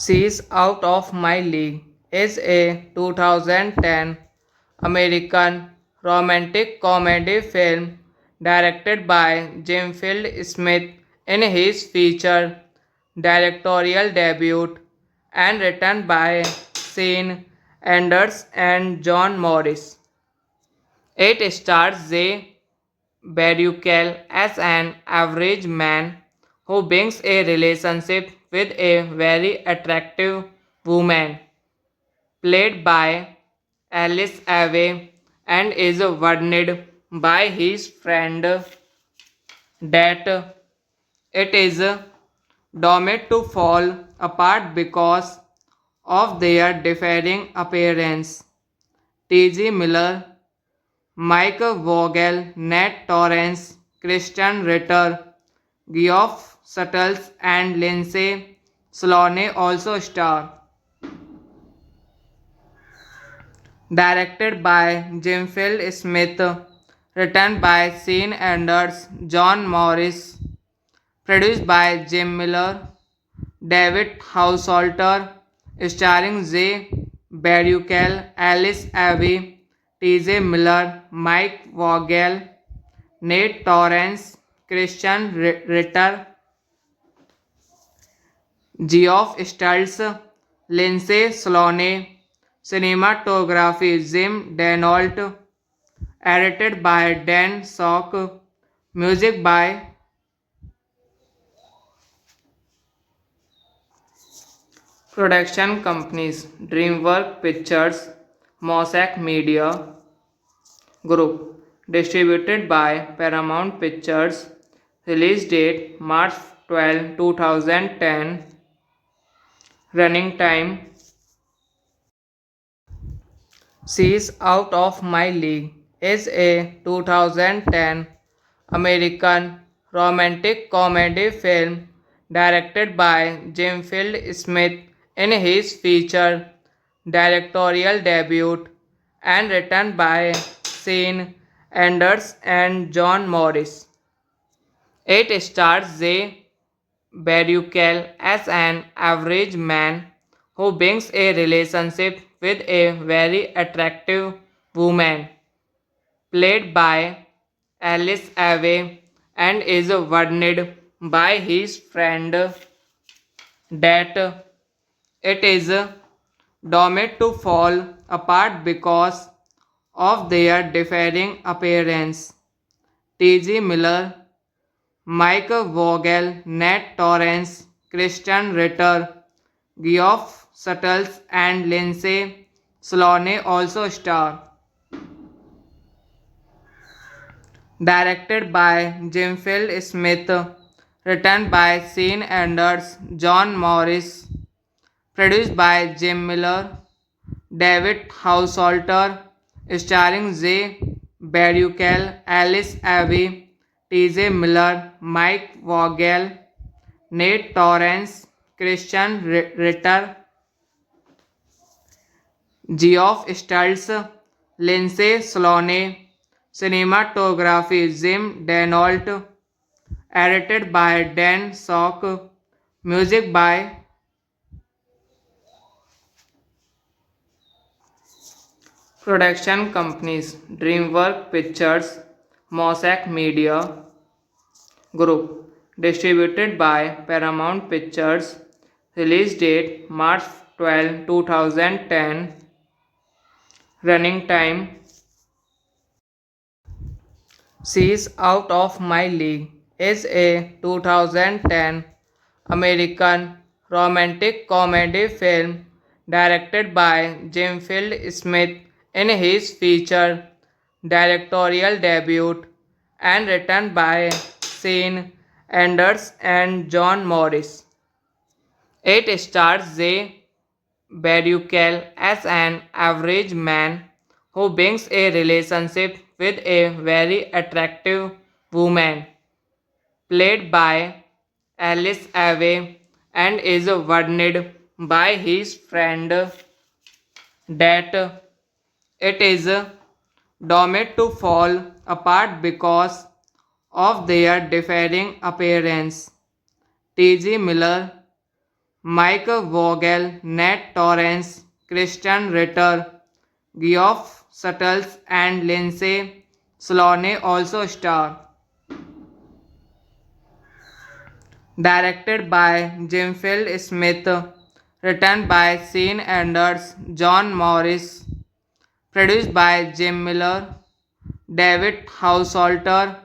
She's Out of My League is a 2010 American romantic comedy film directed by Jim Field Smith in his feature directorial debut and written by Sean Anders and John Morris. It stars Jay Baruchel as an average man who begins a relationship with a very attractive woman played by Alice Ave and is warned by his friend that it is doomed to fall apart because of their differing appearance. T.G. Miller, Mike Vogel, Nat Torrance, Christian Ritter, Geoff Suttles, and Lindsay Sloane also star. Directed by Jim Field Smith, written by Sean Anders, John Morris, produced by Jim Miller, David Householter, starring Jay Baruchel, Alice Ivy, T.J. Miller, Mike Vogel, Nate Torrance, Christian Ritter, Geoff Stults, Lindsay Sloane, cinematography Jim Denault, edited by Dan Sock, music by production companies DreamWorks Pictures, Mosaic Media Group, distributed by Paramount Pictures, release date March 12, 2010, running time She's Out of My League is a 2010 American romantic comedy film directed by Jim Field Smith in his feature directorial debut and written by Sean Anders and John Morris. It stars Jay Baruchel as an average man who begins a relationship with a very attractive woman played by Alice Ave and is warned by his friend that it is doomed to fall apart because of their differing appearance. T.G. Miller, Mike Vogel, Nat Torrance, Christian Ritter, Geoff Suttles, and Lindsay Sloane also star. Directed by Jim Field Smith, written by Sean Anders, John Morris, produced by Jim Miller, David Householter, starring Jay Baruchel, Alice Abbey, T.J. Miller, Mike Vogel, Nate Torrance, Christian Ritter, Geoff Stultz, Lindsay Sloane, cinematography Jim Denault, edited by Dan Sock, music by production companies DreamWorks Pictures, Mosaic Media Group, distributed by Paramount Pictures, release date March 12, 2010, running time She's Out of My League is a 2010 American romantic comedy film directed by Jim Field Smith in his feature directorial debut and written by Sean Anders and John Morris. It stars Jay Baruchel as an average man who begins a relationship with a very attractive woman played by Alice Ave and is warned by his friend that it is doomed to fall apart because of their differing appearance. T.G. Miller, Mike Vogel, Nat Torrance, Christian Ritter, Geoff Suttles and Lindsay Sloane also star. Directed by Jim Field Smith, written by Sean Anders, John Morris, produced by Jim Miller, David Householter,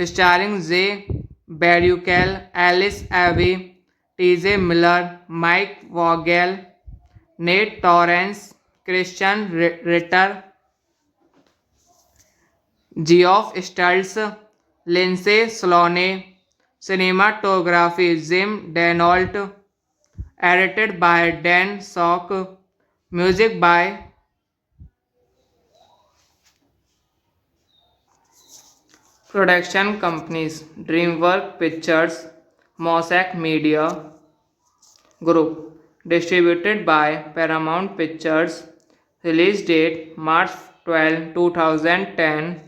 starring Jay Baruchel, Alice Abbey, T.J. Miller, Mike Vogel, Nate Torrance, Christian Ritter, Geoff Stultz, Lindsay Sloane, cinematography Jim Denault, edited by Dan Sock, music by production companies DreamWorks Pictures, Mosaic Media Group, distributed by Paramount Pictures, release date March 12, 2010,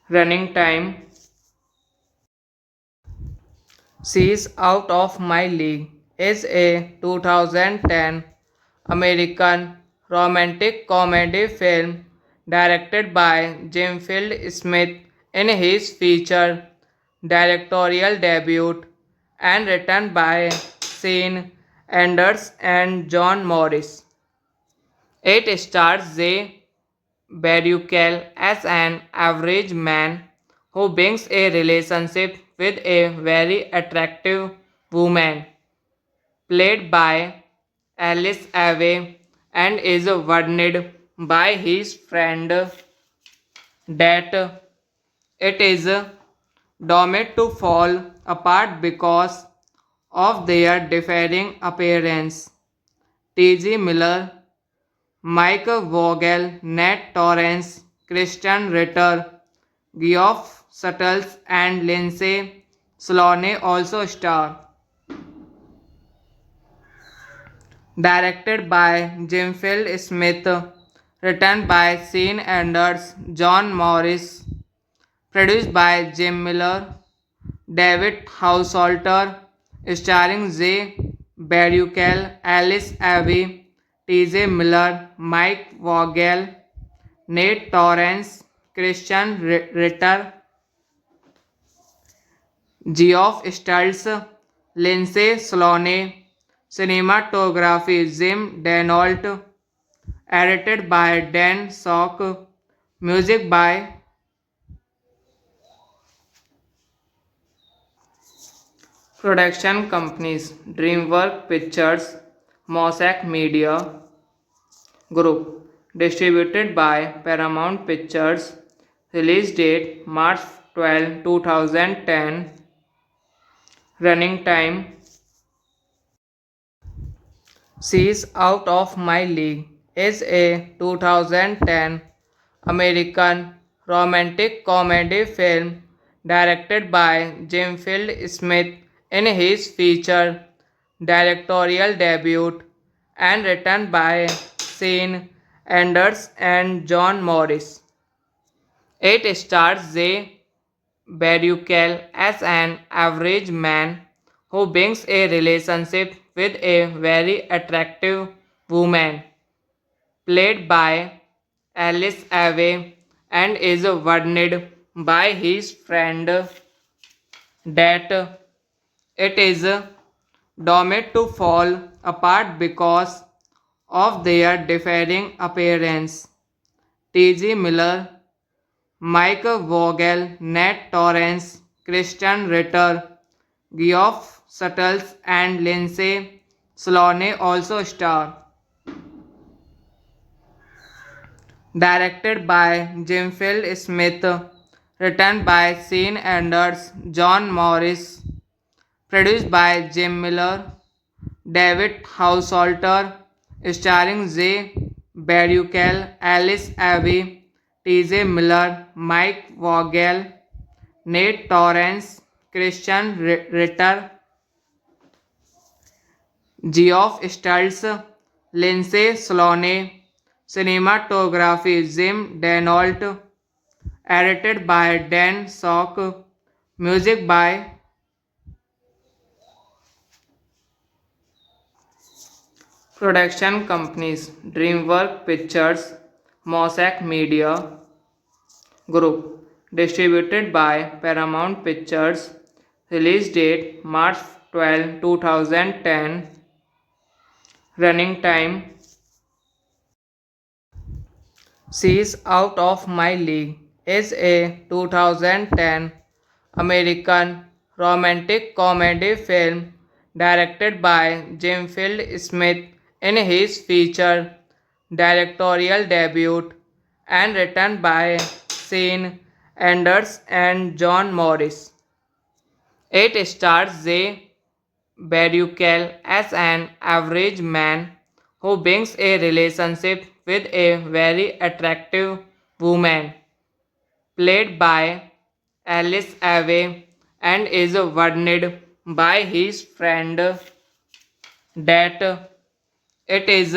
running time She's Out of My League is a 2010 American romantic comedy film directed by Jim Field Smith in his feature directorial debut and written by Sean Anders and John Morris. It stars Jay Baruchel as an average man who begins a relationship with a very attractive woman played by Alice Ave and is warned by his friend that it is doomed to fall apart because of their differing appearance. T.G. Miller, Mike Vogel, Nat Torrance, Christian Ritter, Geoff Suttles and Lindsay Sloane also star. Directed by Jim Field Smith, written by Sean Anders, John Morris, produced by Jim Miller, David Householter, starring Jay Baruchel, Alice Abbey, T.J. Miller, Mike Vogel, Nate Torrance, Christian Ritter, Geoff Stultz, Lindsay Sloane, cinematography Jim Denault, edited by Dan Sock, music by production companies DreamWorks Pictures, Mosaic Media Group, distributed by Paramount Pictures, release date March 12, 2010, running time She's Out of My League is a 2010 American romantic comedy film directed by Jim Field Smith in his feature directorial debut and written by Sean Anders and John Morris. It stars Zay Baruchel as an average man who begins a relationship with a very attractive woman played by Alice Ave and is warned by his friend that it is doomed to fall apart because of their differing appearance. T.G. Miller, Mike Vogel, Nat Torrance, Christian Ritter, Geoff Suttles and Lindsay Sloane also star. Directed by Jim Field Smith, written by Sean Anders, John Morris, produced by Jim Miller, David Householter, starring Zay Baruchel, Alice Ave, T.J. Miller, Mike Vogel, Nate Torrance, Christian Ritter, Geoff Stults, Lindsay Sloane, cinematography Jim Denault, edited by Dan Sock, music by production companies DreamWorks Pictures, Mosaic Media Group, distributed by Paramount Pictures, release date March 12, 2010, running time She's Out of My League is a 2010 American romantic comedy film directed by Jim Field Smith in his feature directorial debut and written by Sean Anders and John Morris. It stars Zay Baruchel as an average man who begins a relationship with a very attractive woman played by Alice Ave and is warned by his friend that it is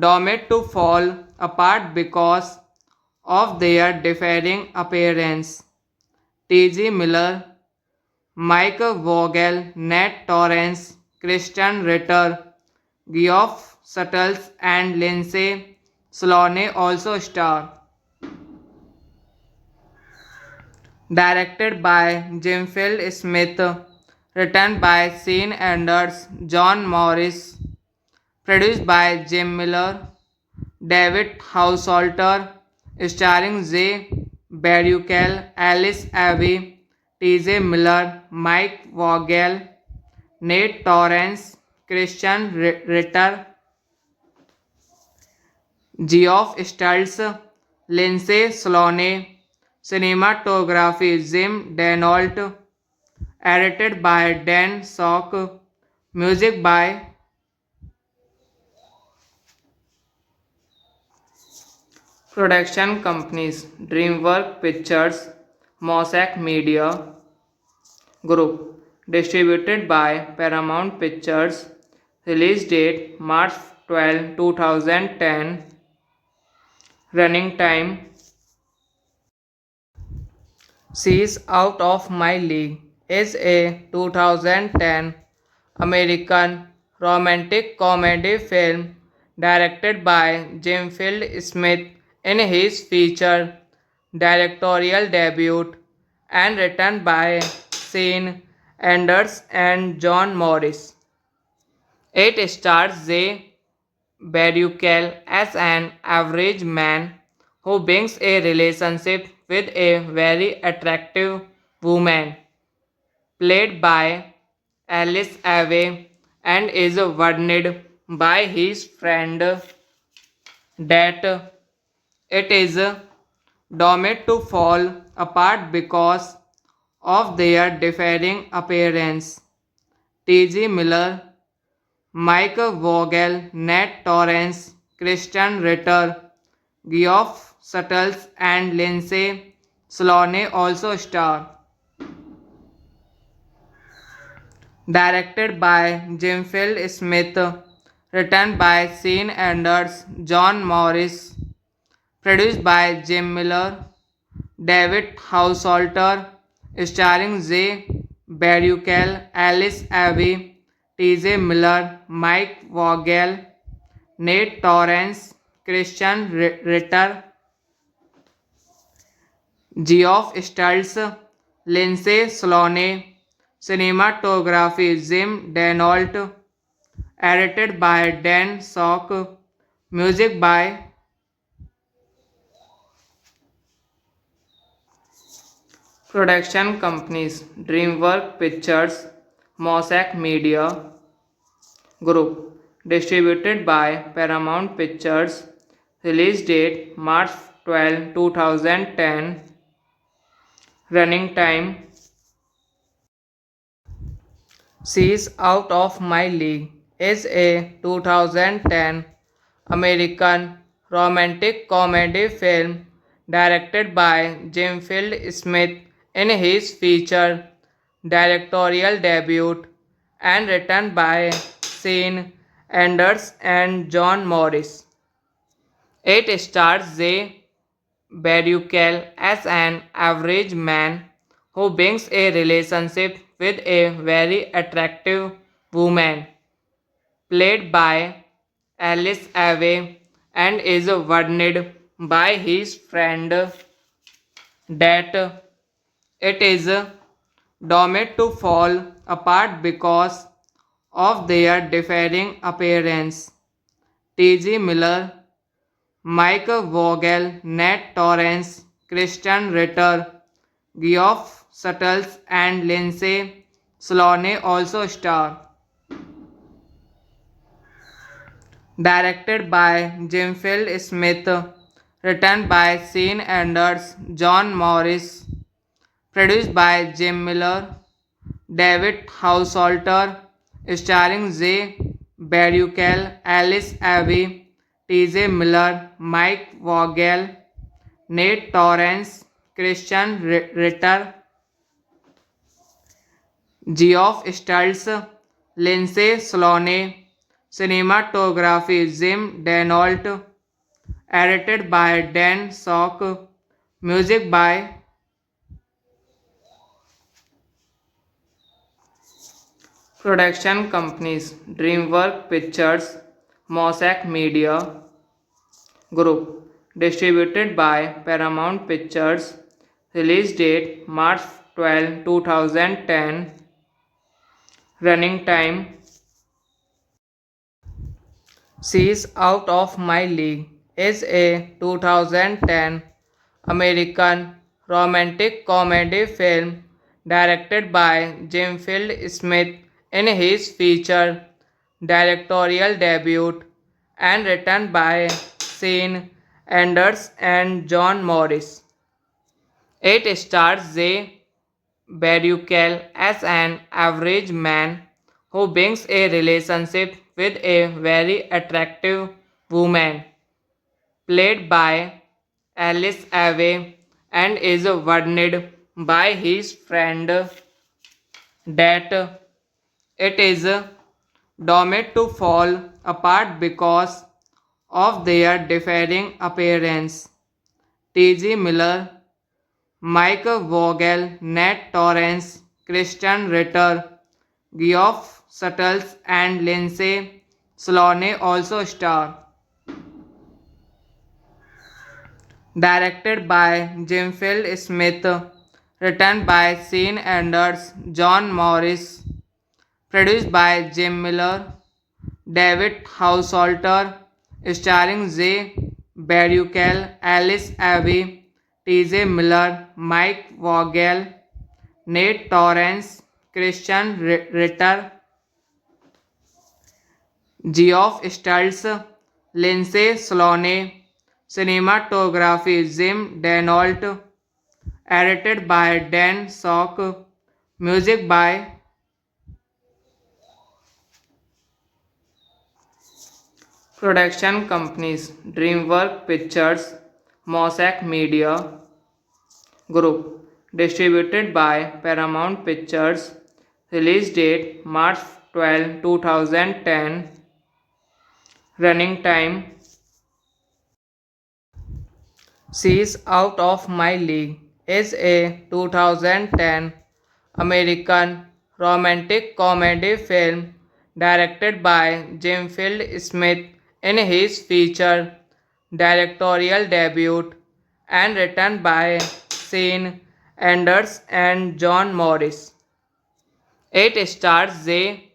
doomed to fall apart because of their differing appearance. T.G. Miller, Mike Vogel, Nat Torrance, Christian Ritter, Geoff Suttles and Lindsay Sloane also star. Directed by Jim Field Smith, written by Sean Anders, John Morris, produced by Jim Miller, David Householter, starring Zay Baruchel, Alice Ave, T.J. Miller, Mike Vogel, Nate Torrance, Christian Ritter, Geoff Stults, Lindsay Sloane, cinematography Jim Denault, edited by Dan Sock, music by production companies DreamWorks Pictures, Mosaic Media Group, distributed by Paramount Pictures, release date March 12, 2010, running time She's Out of My League is a 2010 American romantic comedy film directed by Jim Field Smith in his feature directorial debut and written by Sean Anders and John Morris. It stars Zay Baruchel as an average man who begins a relationship with a very attractive woman played by Alice Ave and is warned by his friend that it is doomed to fall apart because of their differing appearance. T.G. Miller, Mike Vogel, Nat Torrance, Christian Ritter, Geoff Suttles, and Lindsay Sloane also star. Directed by Jim Phil Smith, written by Sean Anders, John Morris, produced by Jim Miller, David Householter, starring Zay Baruchel, Alice Abbey, T.J. Miller, Mike Vogel, Nate Torrance, Christian Ritter, Geoff Stultz, Lindsay Sloane, cinematography Jim Denault, edited by Dan Sock, music by production companies DreamWorks Pictures, Mosaic Media Group, distributed by Paramount Pictures, release date March 12, 2010, running time She's Out of My League is a 2010 American romantic comedy film directed by Jim Field Smith in his feature directorial debut and written by Sean Anders and John Morris. It stars Zay Baruchel as an average man who begins a relationship with a very attractive woman played by Alice Ave and is warned by his friend that it is doomed to fall apart because of their differing appearance. T.G. Miller, Mike Vogel, Nat Torrance, Christian Ritter, Geoff Suttles, and Lindsay Sloane also star. Directed by Jim Field Smith, written by Sean Anders, John Morris, produced by Jim Miller, David Householter, starring Zay Baruchel, Alice Abbey, T.J. Miller, Mike Vogel, Nate Torrance, Christian Ritter, Geoff Stultz, Lindsay Sloane, cinematography Jim Denault, edited by Dan Sock, music by production companies DreamWorks Pictures, Mosaic Media Group, distributed by Paramount Pictures, release date March 12, 2010, running time She's Out of My League is a 2010 American romantic comedy film directed by Jim Field Smith in his feature directorial debut and written by Sean Anders and John Morris. It stars Zay Baruchel as an average man who begins a relationship with a very attractive woman played by Alice Ave and is warned by his friend that it is doomed to fall apart because of their differing appearance. T.G. Miller, Mike Vogel, Nat Torrance, Christian Ritter, Geoff Suttles, and Lindsay Sloane also star. Directed by Jim Field Smith, written by Sean Anders, John Morris, produced by Jim Miller, David Householter, starring Zay Baruchel, Alice Abbey, T.J. Miller, Mike Vogel, Nate Torrance, Christian Ritter, Geoff Stultz, Lindsay Sloane, cinematography Jim Denault, edited by Dan Sock, music by Production companies DreamWorks Pictures, Mosaic Media Group. Distributed by Paramount Pictures. Release date March 12, 2010. Running time She's Out of My League is a 2010 American romantic comedy film directed by Jim Field Smith in his feature directorial debut and written by Sean Anders and John Morris. It stars Zay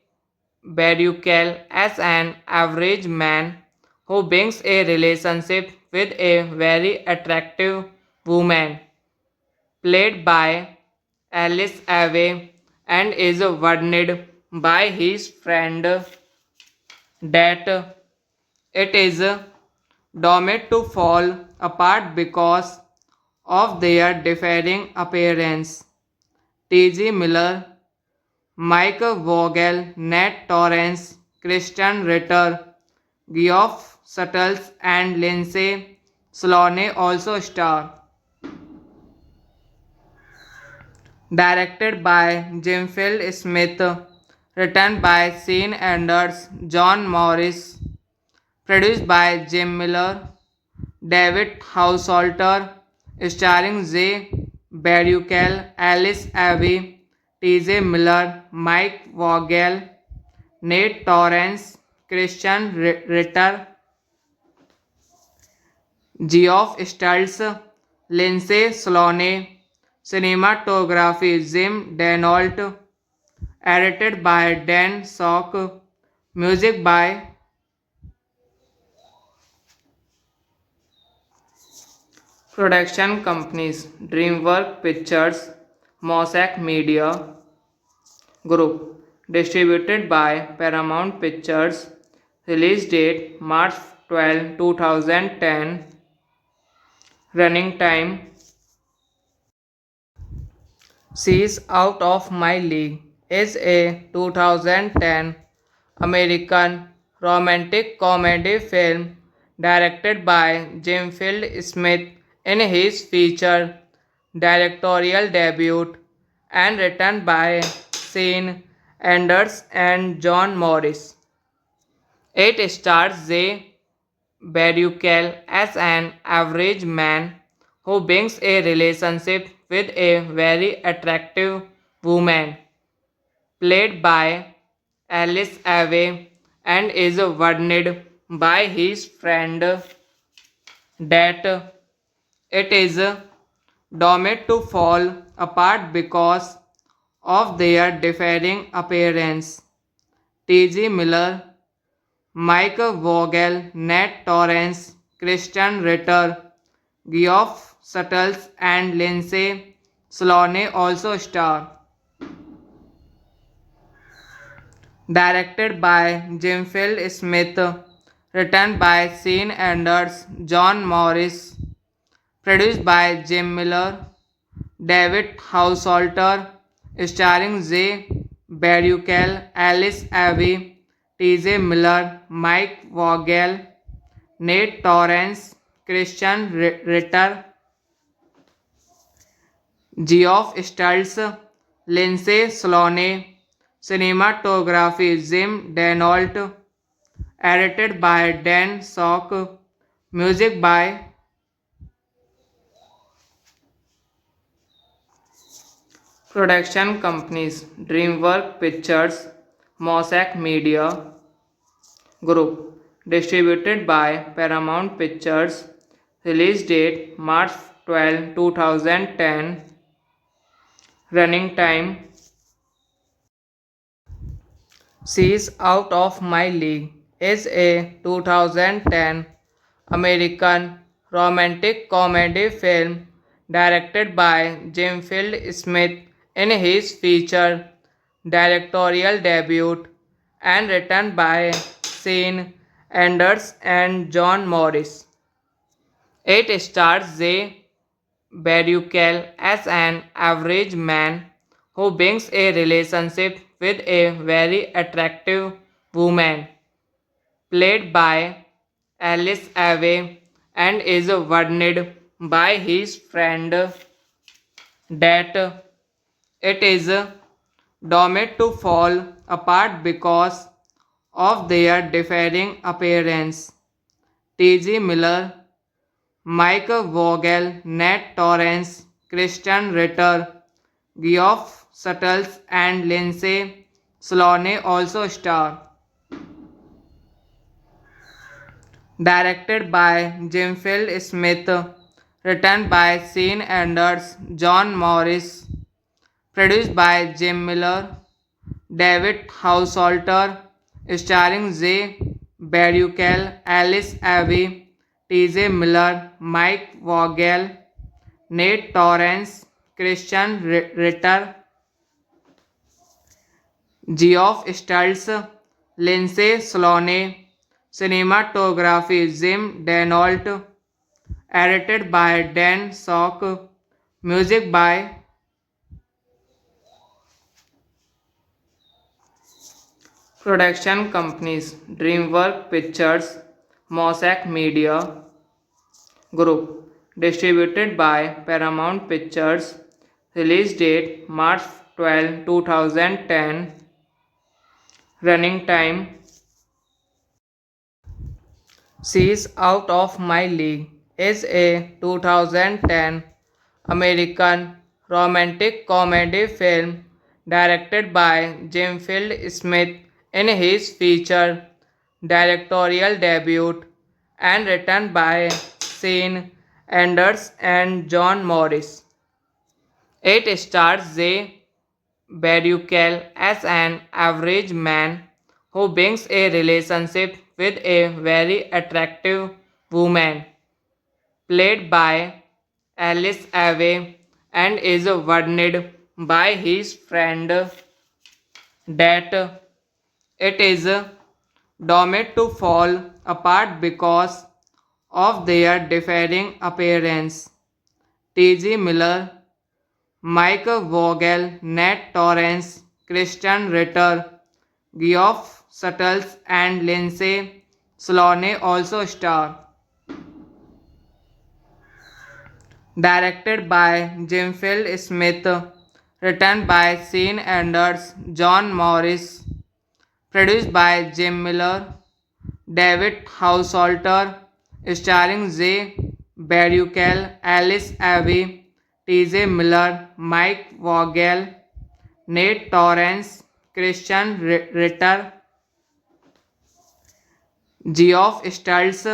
Baruchel as an average man who begins a relationship with a very attractive woman played by Alice Ave and is warned by his friend that it is doomed to fall apart because of their differing appearance. T.G. Miller, Mike Vogel, Nat Torrance, Christian Ritter, Geoff Suttles and Lindsay Sloane also star. Directed by Jim Field Smith, written by Sean Anders, John Morris, produced by Jim Miller, David Householter, starring Zay Baruchel, Alice Ave, T.J. Miller, Mike Vogel, Nate Torrance, Christian Ritter, Geoff Stults, Lindsay Sloane, cinematography Jim Denault, edited by Dan Sock, music by production companies DreamWorks Pictures, Mosaic Media Group, distributed by Paramount Pictures, release date March 12, 2010, running time She's Out of My League is a 2010 American romantic comedy film directed by Jim Field Smith in his feature directorial debut and written by Sean Anders and John Morris. It stars Zay Baruchel as an average man who begins a relationship with a very attractive woman played by Alice Ave and is warned by his friend that it is doomed to fall apart because of their differing appearance. T.G. Miller, Mike Vogel, Nat Torrance, Christian Ritter, Geoff Suttles and Lindsay Sloane also star. Directed by Jim Field Smith, written by Sean Anders, John Morris, produced by Jim Miller, David Householter, starring Zay Baruchel, Alice Ave, T.J. Miller, Mike Vogel, Nate Torrance, Christian Ritter, Geoff Stults, Lindsay Sloane, cinematography Jim Denault, edited by Dan Sock, music by production companies DreamWorks Pictures, Mosaic Media Group, distributed by Paramount Pictures, release date March 12, 2010, running time She's Out of My League is a 2010 American romantic comedy film directed by Jim Field Smith in his feature directorial debut and written by Sean Anders and John Morris. It stars Zay Baruchel as an average man who begins a relationship with a very attractive woman played by Alice away and is warned by his friend that it is doomed to fall apart because of their differing appearance. T.G. Miller, Mike Vogel, Nat Torrance, Christian Ritter, Geoff Suttles, and Lindsay Sloane also star. Directed by Jim Field Smith, written by Sean Anders, John Morris, produced by Jim Miller, David Householter, starring Jay Baruchel, Alice Abbey, T.J. Miller, Mike Vogel, Nate Torrance, Christian Ritter, Geoff Stultz, Lindsay Sloane, cinematography Jim Denault, edited by Dan Sock, music by production companies DreamWorks Pictures, Mosaic Media Group, distributed by Paramount Pictures, release date March 12, 2010, running time She's Out of My League is a 2010 American romantic comedy film directed by Jim Field Smith in his feature directorial debut and written by Sean Anders and John Morris. It stars Jay Baruchel as an average man who begins a relationship with a very attractive woman played by Alice Ave and is warned by his friend that it is doomed to fall apart because of their differing appearance. T.G. Miller, Mike Vogel, Nat Torrance, Christian Ritter, Geoff Suttles, and Lindsay Sloane also star. Directed by Jim Field Smith, written by Sean Anders, John Morris, produced by Jim Miller, David Householter, starring Jay Baruchel, Alice Abbey, T.J. Miller, Mike Vogel, Nate Torrance, Christian Ritter, Geoff Stultz,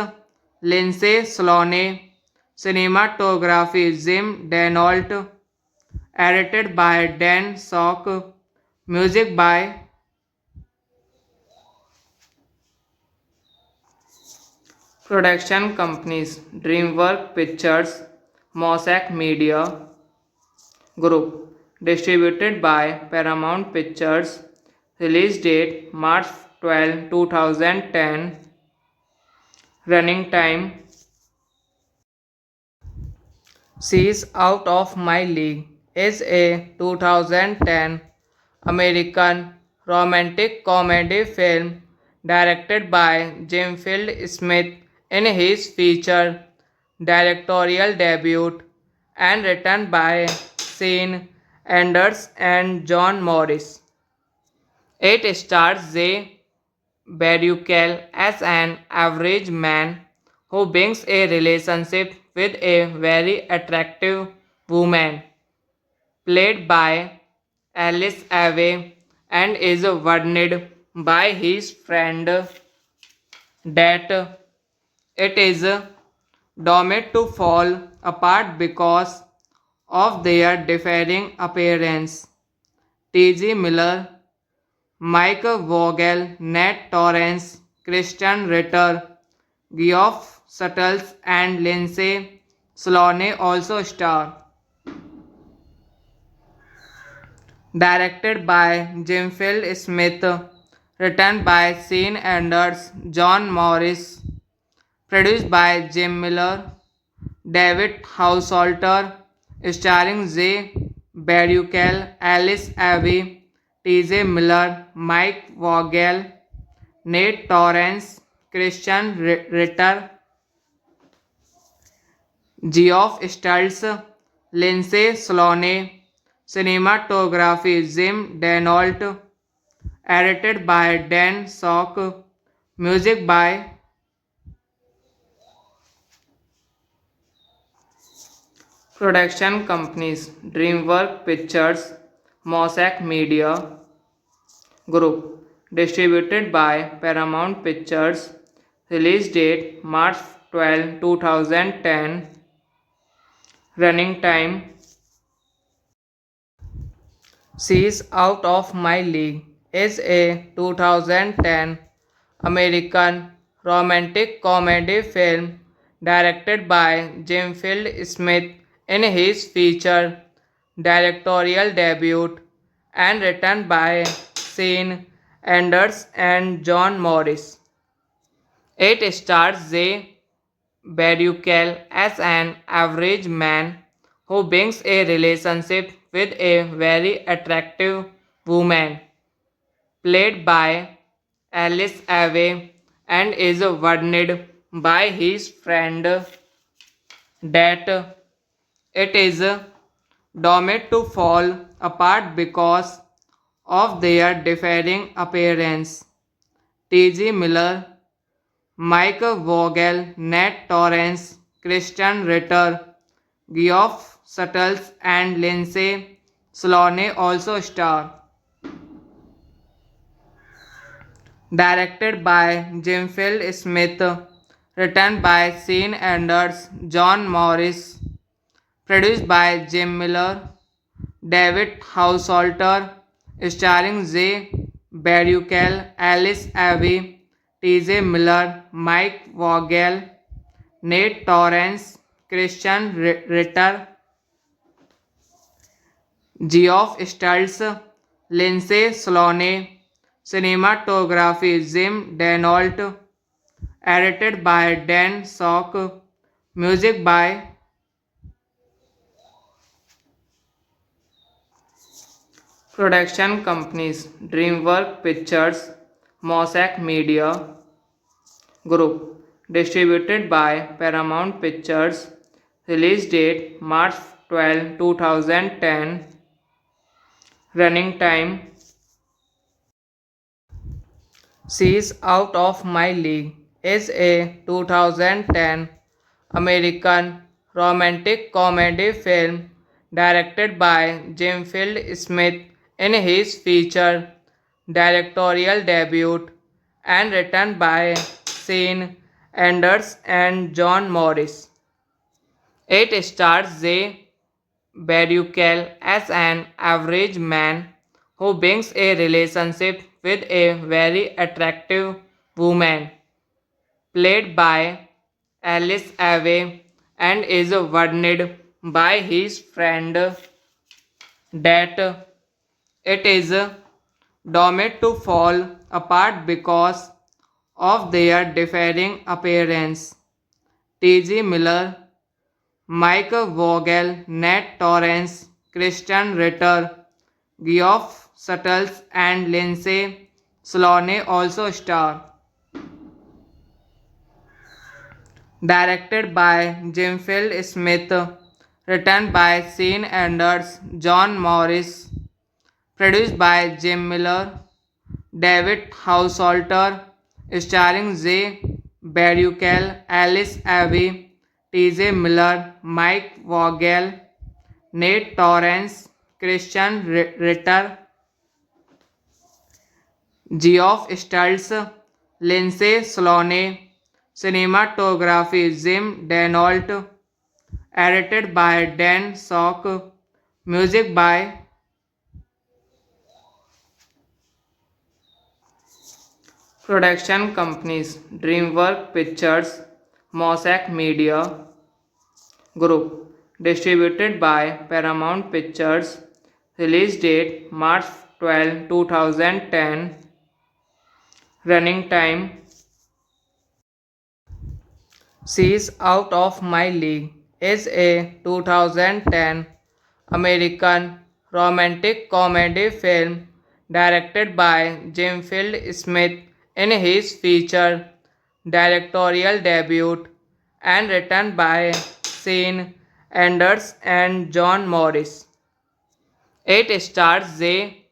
Lindsay Sloane, cinematography Jim Denault, edited by Dan Sock, music by production companies DreamWorks Pictures, Mosaic Media Group, distributed by Paramount Pictures, release date March 12, 2010, running time She's Out of My League is a 2010 American romantic comedy film directed by Jim Field Smith in his feature directorial debut and written by Sean Anders and John Morris. It stars Jay Baruchel as an average man who begins a relationship with a very attractive woman played by Alice Ave and is warned by his friend that it is doomed to fall apart because of their differing appearance. T.G. Miller, Mike Vogel, Nat Torrance, Christian Ritter, Geoff Suttles, and Lindsay Sloane also star. Directed by Jim Field Smith, written by Sean Anders, John Morris, produced by Jim Miller, David Householter, starring Jay Baruchel, Alice Abbey, T.J. Miller, Mike Vogel, Nate Torrance, Christian Ritter, Geoff Stultz, Lindsay Sloane, cinematography Jim Denault, edited by Dan Sock, music by production companies DreamWorks Pictures, Mosaic Media Group, distributed by Paramount Pictures, release date March 12, 2010, running time She's Out of My League is a 2010 American romantic comedy film directed by Jim Field Smith in his feature directorial debut and written by Sean Anders and John Morris. It stars Jay Baruchel as an average man who begins a relationship with a very attractive woman played by Alice Ave and is warned by his friend that it is doomed to fall apart because of their differing appearance. T.G. Miller, Mike Vogel, Nat Torrance, Christian Ritter, Geoff Suttles and Lindsay Sloane also star. Directed by Jim Field Smith, written by Sean Anders, John Morris, produced by Jim Miller, David Householter, starring Jay Baruchel, Alice Ave, T.J. Miller, Mike Vogel, Nate Torrance, Christian Ritter, Geoff Stultz, Lindsay Sloane, cinematography Jim Denault, edited by Dan Sock, music by production companies DreamWorks Pictures, Mosaic Media Group, distributed by Paramount Pictures, release date March 12, 2010, running time She's Out of My League is a 2010 American romantic comedy film directed by Jim Field Smith in his feature directorial debut and written by Sean Anders and John Morris. It stars Jay Baruchel as an average man who begins a relationship with a very attractive woman played by Alice Ave and is warned by his friend that it is doomed to fall apart because of their differing appearance. T.G. Miller, Mike Vogel, Nat Torrance, Christian Ritter, Geoff Suttles and Lindsay Sloane also star. Directed by Jim Field Smith, written by Sean Anders, John Morris, produced by Jim Miller, David Householter, starring Jay Baruchel, Alice Ave, T.J. Miller, Mike Vogel, Nate Torrance, Christian Ritter, Geoff Stultz, Lindsay Sloane, cinematography Jim Denault, edited by Dan Sock, music by production companies DreamWorks Pictures, Mosaic Media Group, distributed by Paramount Pictures, release date March 12, 2010, running time She's Out of My League is a 2010 American romantic comedy film directed by Jim Field Smith in his feature directorial debut, and written by Sean Anders and John Morris. It stars Zay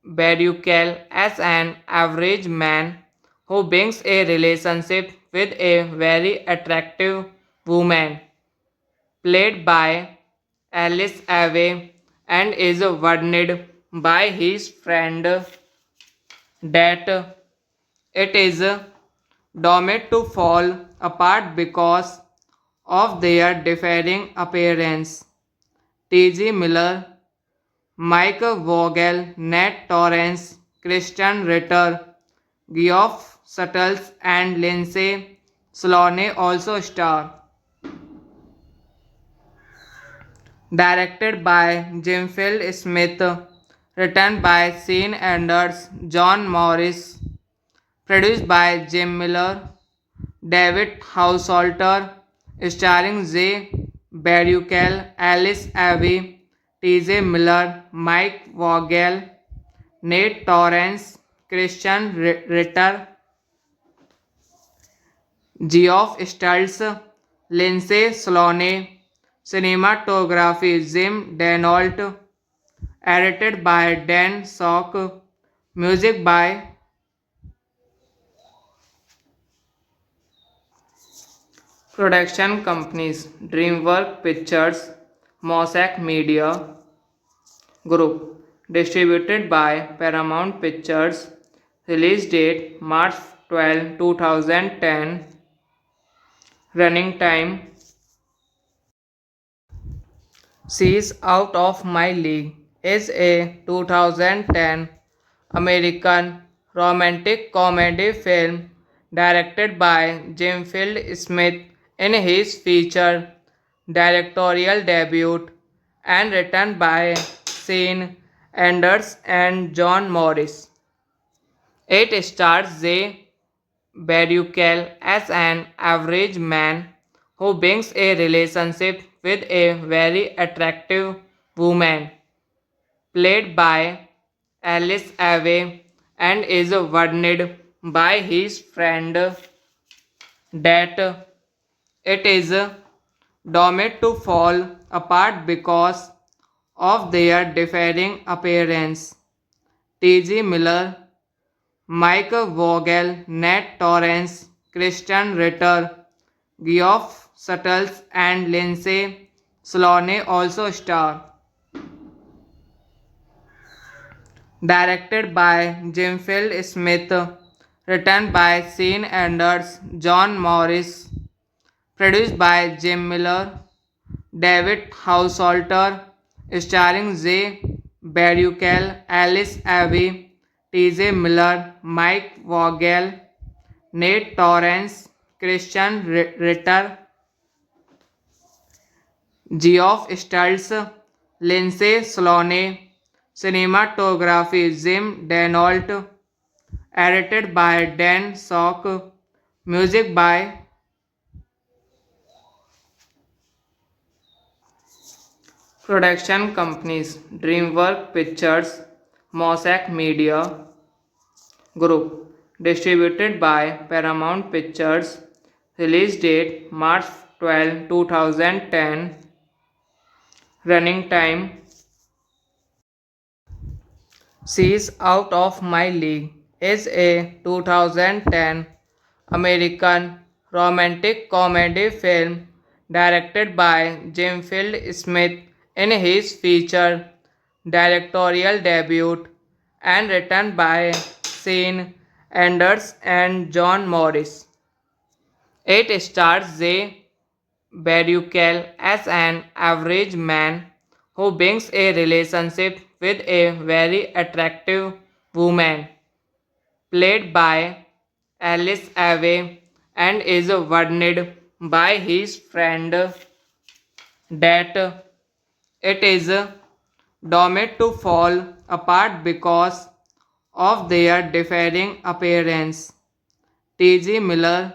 Baruchel as an average man who begins a relationship with a very attractive woman, played by Alice Ave, and is warned by his friend that it is doomed to fall apart because of their differing appearance. T.G. Miller, Mike Vogel, Nat Torrance, Christian Ritter, Geoff Suttles, and Lindsay Sloane also star. Directed by Jim Field Smith, written by Sean Anders, John Morris, produced by Jim Miller, David Householter, starring Zay Baruchel, Alice Ivy, T.J. Miller, Mike Vogel, Nate Torrance, Christian Ritter, Geoff Stultz, Lindsay Sloane, cinematography Jim Denault, edited by Dan Sock, music by production companies DreamWorks Pictures, Mosaic Media Group, distributed by Paramount Pictures, release date March 12, 2010, running time She's Out of My League is a 2010 American romantic comedy film directed by Jim Field Smith in his feature directorial debut and written by Sean Anders and John Morris. It stars Zay Baruchel as an average man who begins a relationship with a very attractive woman, played by Alice Ave, and is warned by his friend that it is doomed to fall apart because of their differing appearance. T.G. Miller, Mike Vogel, Nat Torrance, Christian Ritter, Geoff Suttles, and Lindsay Sloane also star. Directed by Jim Field Smith, written by Sean Anders, John Morris, produced by Jim Miller, David Householter, starring Zay Baruchel, Alice Ivy, T.J. Miller, Mike Vogel, Nate Torrance, Christian Ritter, Geoff Stultz, Lindsay Sloane, cinematography Jim Denault, edited by Dan Sock, music by production companies DreamWorks Pictures, Mosaic Media Group, distributed by Paramount Pictures, release date March 12, 2010, running time She's Out of My League is a 2010 American romantic comedy film directed by Jim Field Smith in his feature directorial debut and written by Sean Anders and John Morris. It stars Zay Baruchel as an average man who begins a relationship with a very attractive woman, played by Alice Ave, and is warned by his friend that it is doomed to fall apart because of their differing appearance. T.G. Miller,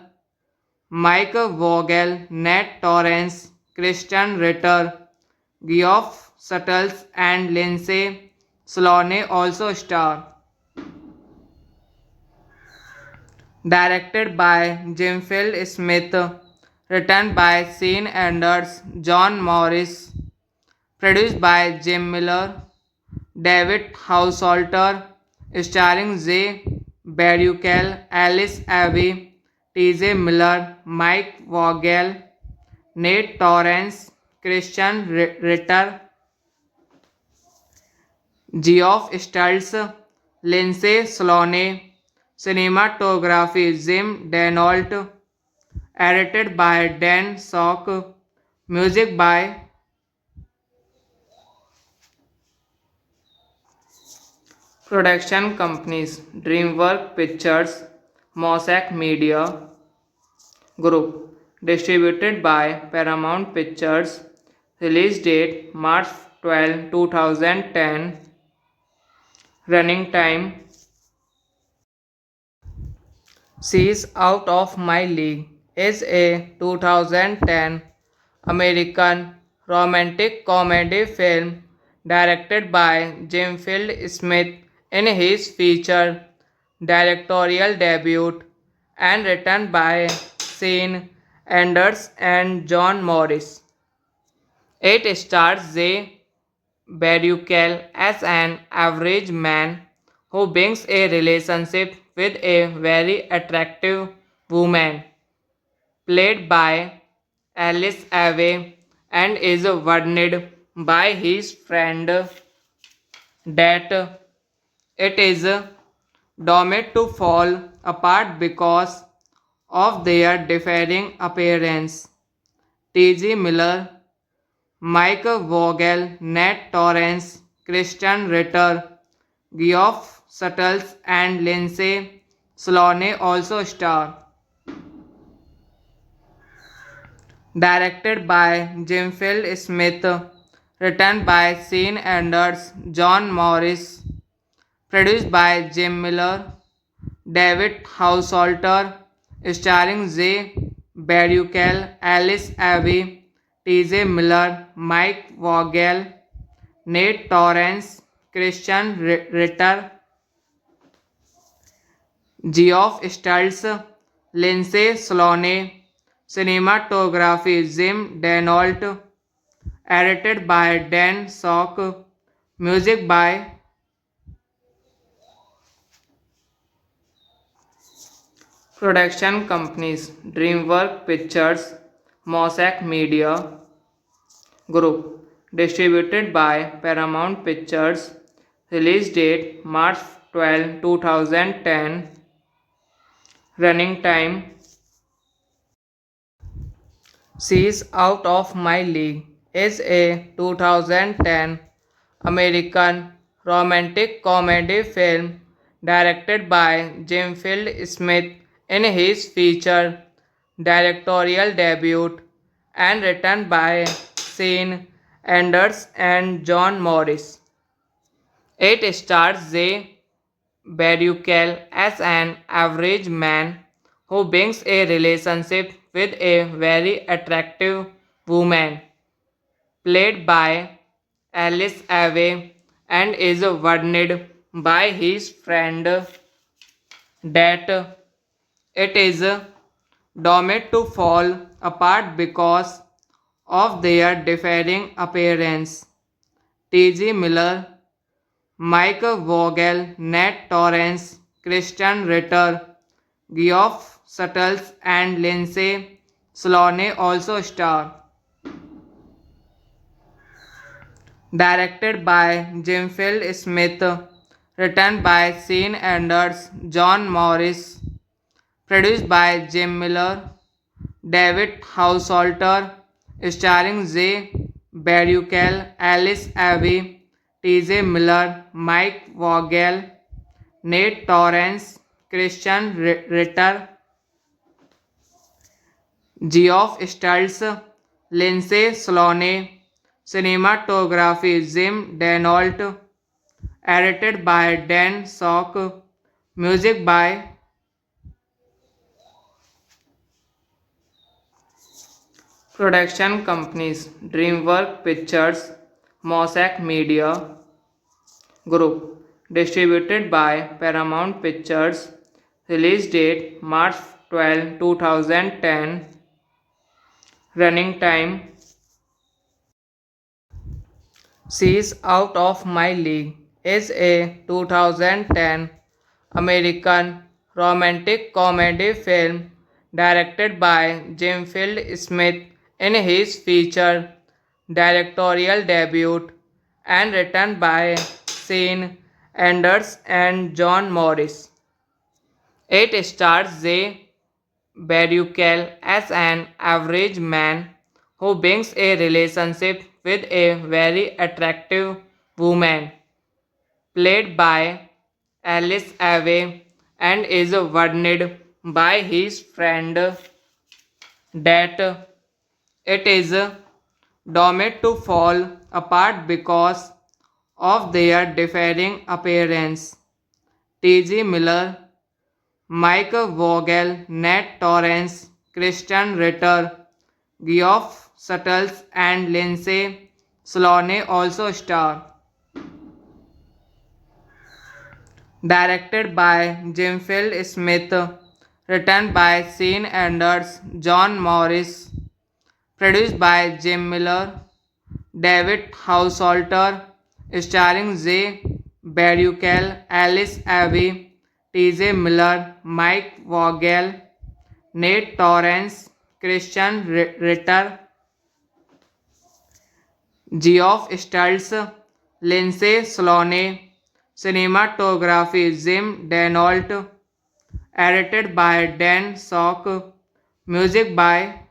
Mike Vogel, Nat Torrance, Christian Ritter, Geoff Suttles, and Lindsay Sloane also star. directed by Jim Field Smith, written by Sean Anders, John Morris, produced by Jim Miller, David Householter, starring Jay Baruchel, Alice Abbey, T.J. Miller, Mike Vogel, Nate Torrance, Christian Ritter, Geoff Stultz, Lindsay Sloane, cinematography Jim Denault, edited by Dan Sock, music by production companies DreamWorks Pictures, Mosaic Media Group, distributed by Paramount Pictures, release date March 12, 2010, running time She's Out of My League is a 2010 American romantic comedy film directed by Jim Field Smith in his feature directorial debut and written by Sean Anders and John Morris. It stars Jay Baruchel as an average man who begins a relationship with a very attractive woman played by Alice Ave and is warned by his friend that it is doomed to fall apart because of their differing appearance. T.G. Miller, Mike Vogel, Nat Torrance, Christian Ritter, Geoff Suttles and Lindsay Sloane also star. Directed by Jim Field Smith, written by Sean Anders, John Morris, produced by Jim Miller, David Householter, starring Jay Baruchel, Alice Abbey, T.J. Miller, Mike Vogel, Nate Torrance, Christian Ritter, Geoff Stultz, Lindsay Sloane, cinematography Jim Denault, edited by Dan Sock, music by production companies DreamWorks Pictures, Mosaic Media Group, distributed by Paramount Pictures, release date March 12, 2010, running time She's Out of My League is a 2010 American romantic comedy film directed by Jim Field Smith in his feature directorial debut and written by Sean Anders and John Morris. It stars Jay Baruchel as an average man who begins a relationship with a very attractive woman played by Alice Ave and is warned by his friend that it is doomed to fall apart because of their differing appearance. T.G. Miller, Mike Vogel, Nat Torrance, Christian Ritter, Geoff Suttles and Lindsay Sloane also star. Directed by Jim Field Smith, written by Sean Anders, John Morris, produced by Jim Miller, David Householter, starring Jay Baruchel, Alice Abbey, T.J. Miller, Mike Vogel, Nate Torrance, Christian Ritter, Geoff Stultz, Lindsay Sloane, cinematography Jim Denault, edited by Dan Sock, music by production companies DreamWorks Pictures, Mosaic Media Group, distributed by Paramount Pictures, Release date March 12, 2010. Running time She's Out of My League is a 2010 American romantic comedy film directed by Jim Field Smith in his feature directorial debut and written by Sean Anders and John Morris. It stars Jay Baruchel as an average man who begins a relationship with a very attractive woman played by Alice Ave and is warned by his friend that it is doomed to fall apart because of their differing appearance. T.G. Miller, Mike Vogel, Nat Torrance, Christian Ritter, Geoff Suttles, and Lindsay Sloane also star. Directed by Jim Field Smith, written by Sean Anders, John Morris, produced by Jim Miller, David Householter, starring Jay Baruchel, Alice Ivy, T.J. Miller, Mike Vogel, Nate Torrance, Christian Ritter, Geoff Stultz, Lindsay Sloane, cinematography Jim Denault, edited by Dan Sock, music by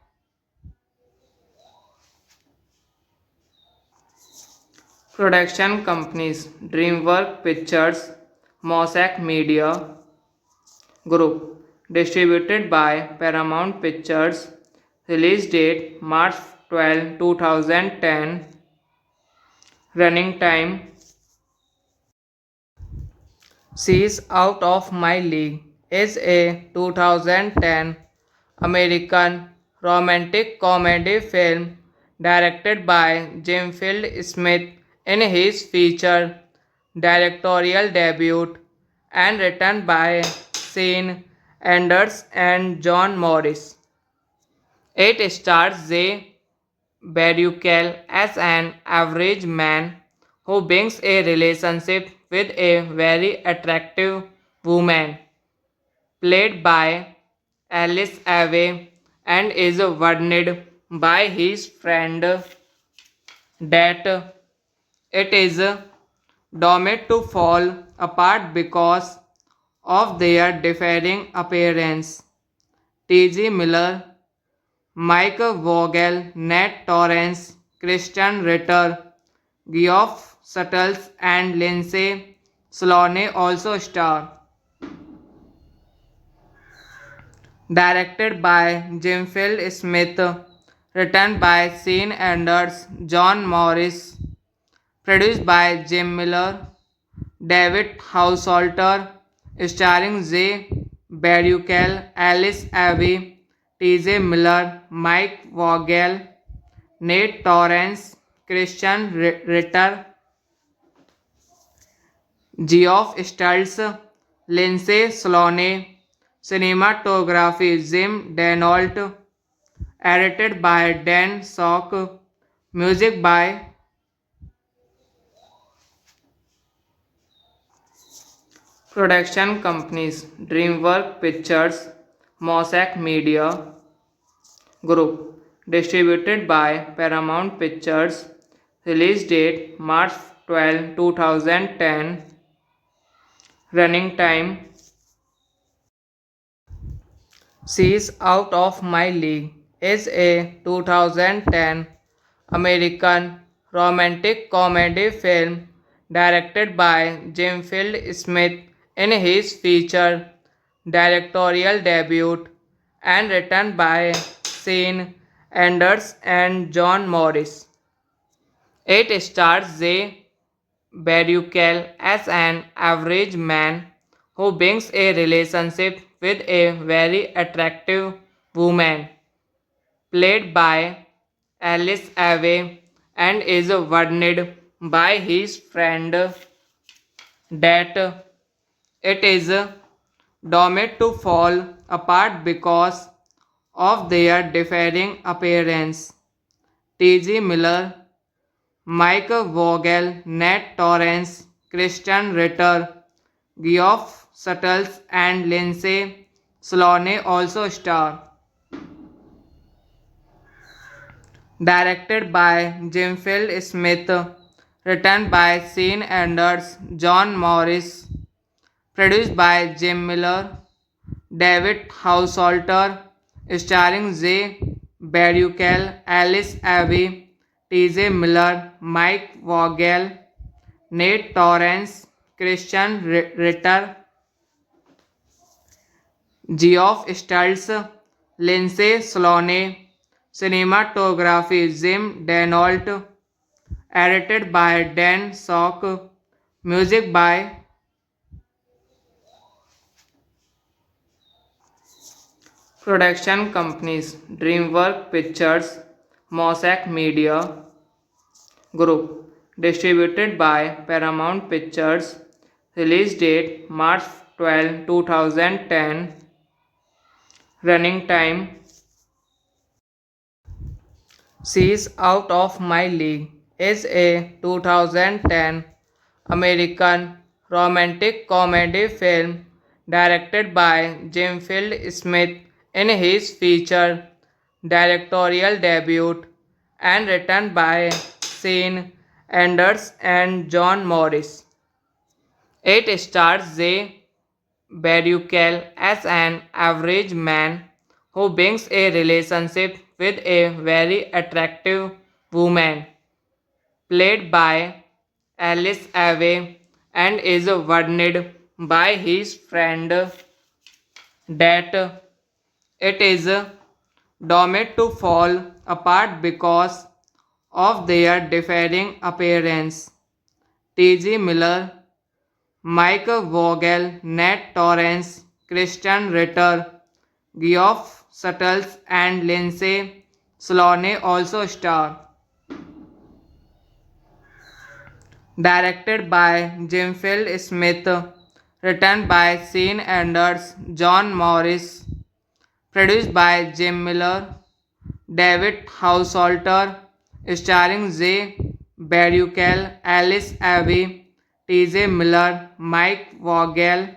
production companies DreamWorks Pictures, Mosaic Media Group, distributed by Paramount Pictures, release date March 12, 2010, running time She's Out of My League is a 2010 American romantic comedy film directed by Jim Field Smith in his feature directorial debut and written by Sean Anders and John Morris. It stars Jay Baruchel as an average man who begins a relationship with a very attractive woman played by Alice Ave and is warned by his friend that it is doomed to fall apart because of their differing appearance. T.G. Miller, Mike Vogel, Nat Torrance, Christian Ritter, Geoff Suttles, and Lindsay Sloane also star. Directed by Jim Field Smith, written by Sean Anders, John Morris, produced by Jim Miller, David Householter, starring Jay Baruchel, Alice Ivy, T.J. Miller, Mike Vogel, Nate Torrance, Christian Ritter, Geoff Stultz, Lindsay Sloane, cinematography Jim Denault, edited by Dan Sock, music by production companies DreamWorks Pictures, Mosaic Media Group, distributed by Paramount Pictures, release date March 12, 2010, running time She's Out of My League is a 2010 American romantic comedy film directed by Jim Field Smith in his feature directorial debut and written by Sean Anders and John Morris. It stars Jay Baruchel as an average man who begins a relationship with a very attractive woman played by Alice Ave and is warned by his friend that it is doomed to fall apart because of their differing appearance. T.G. Miller, Mike Vogel, Nat Torrance, Christian Ritter, Geoff Suttles, and Lindsay Sloane also star. Directed by Jim Field Smith, written by Sean Anders, John Morris, produced by Jim Miller, David Householter, starring Jay Baruchel, Alice Abbey, T.J. Miller, Mike Vogel, Nate Torrance, Christian Ritter, Geoff Stultz, Lindsay Sloane, cinematography Jim Denault, edited by Dan Sock, music by production companies DreamWorks Pictures, Mosaic Media Group, distributed by Paramount Pictures, release date March 12, 2010, running time She's Out of My League is a 2010 American romantic comedy film directed by Jim Field Smith in his feature directorial debut and written by Sean Anders and John Morris. It stars Jay Baruchel as an average man who begins a relationship with a very attractive woman played by Alice Ave and is warned by his friend that it is doomed to fall apart because of their differing appearance. T.G. Miller, Mike Vogel, Nat Torrance, Christian Ritter, Geoff Suttles, and Lindsay Sloane also star. Directed by Jim Field Smith, written by Sean Anders, John Morris, produced by Jim Miller, David Householter, starring Jay Baruchel, Alice Abbey, T.J. Miller, Mike Vogel,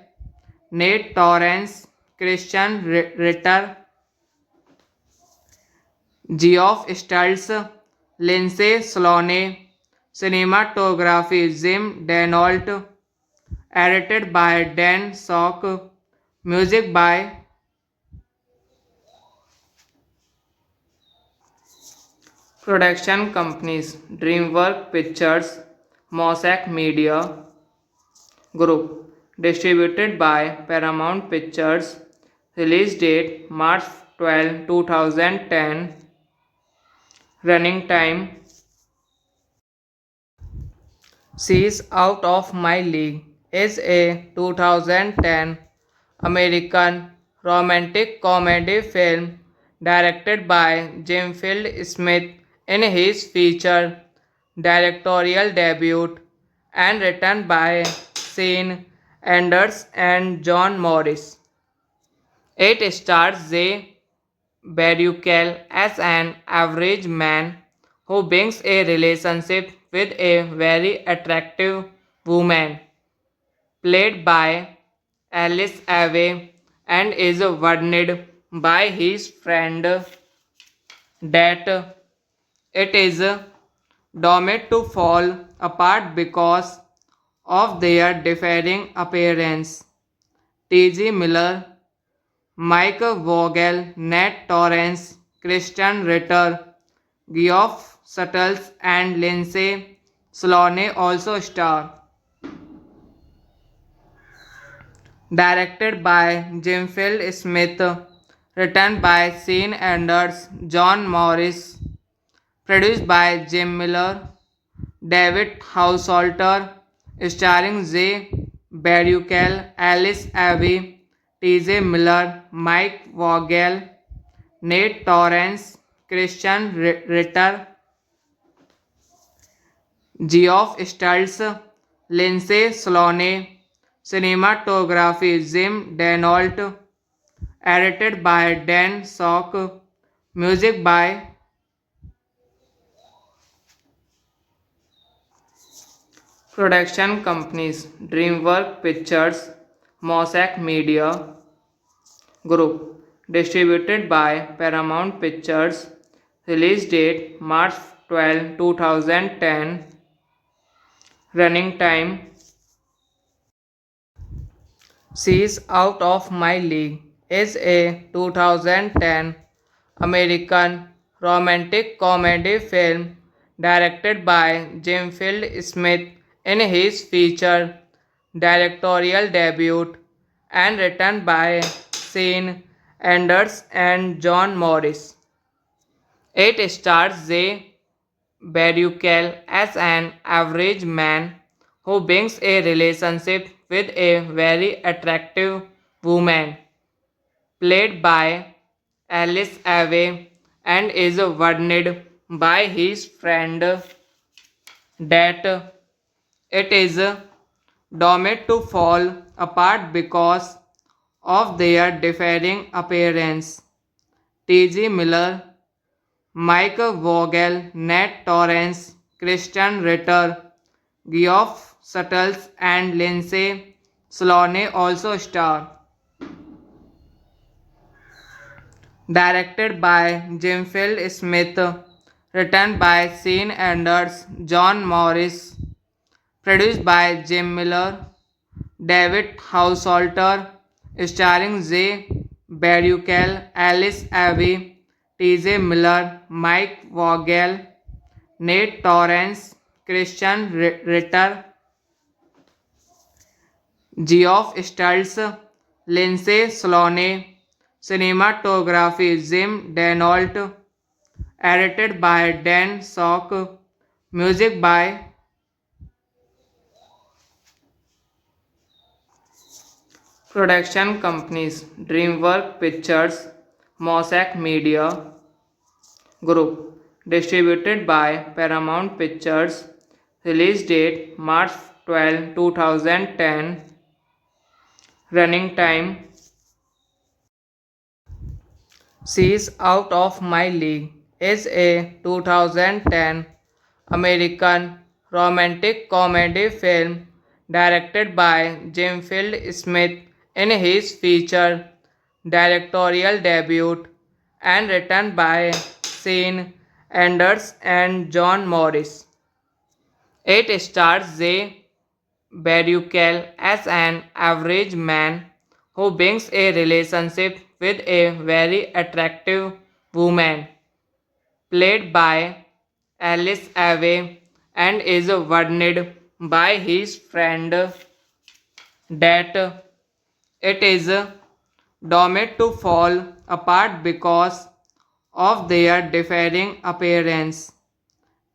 Nate Torrance, Christian Ritter, Geoff Stultz, Lindsay Sloane, cinematography Jim Denault, edited by Dan Sock, music by production companies DreamWorks Pictures, Mosaic Media Group, distributed by Paramount Pictures, release date March 12, 2010, running time She's Out of My League is a 2010 American romantic comedy film directed by Jim Field Smith in his feature directorial debut and written by Sean Anders and John Morris. It stars Jay Baruchel as an average man who begins a relationship with a very attractive woman played by Alice Ave and is warned by his friend that it is doomed to fall apart because of their differing appearance. T.G. Miller, Mike Vogel, Nat Torrance, Christian Ritter, Geoff Suttles, and Lindsay Sloane also star. Directed by Jim Field Smith, written by Sean Anders, John Morris, produced by Jim Miller, David Householter, starring Jay Baruchel, Alice Abbey, T.J. Miller, Mike Vogel, Nate Torrance, Christian Ritter, Geoff Stultz, Lindsay Sloane, Cinematography Jim Denault. Edited by Dan Sock. Music by production companies DreamWorks Pictures, Mosaic Media Group. Distributed by Paramount Pictures. Release date March 12, 2010. Running time She's Out of My League is a 2010 American romantic comedy film directed by Jim Field Smith in his feature directorial debut and written by Sean Anders and John Morris. It stars Jay Baruchel as an average man who begins a relationship with a very attractive woman played by Alice Ave and is warned by his friend that it is doomed to fall apart because of their differing appearance. T.G. Miller, Mike Vogel, Nat Torrance, Christian Ritter, Geoff Suttles, and Lindsay Sloane also star. Directed by Jim Field Smith, written by Sean Anders, John Morris, produced by Jim Miller, David Householter, starring Jay Baruchel, Alice Ave, T.J. Miller, Mike Vogel, Nate Torrance, Christian Ritter, Geoff Stults, Lindsay Sloane, cinematography Jim Denault, edited by Dan Sock, music by production companies DreamWorks Pictures, Mosaic Media Group, distributed by Paramount Pictures, release date March 12, 2010, running time She's Out of My League is a 2010 American romantic comedy film directed by Jim Field Smith in his feature directorial debut and written by Sean Anders and John Morris. It stars Jay Baruchel as an average man who begins a relationship with a very attractive woman played by Alice Ave and is warned by his friend that it is doomed to fall apart because of their differing appearance.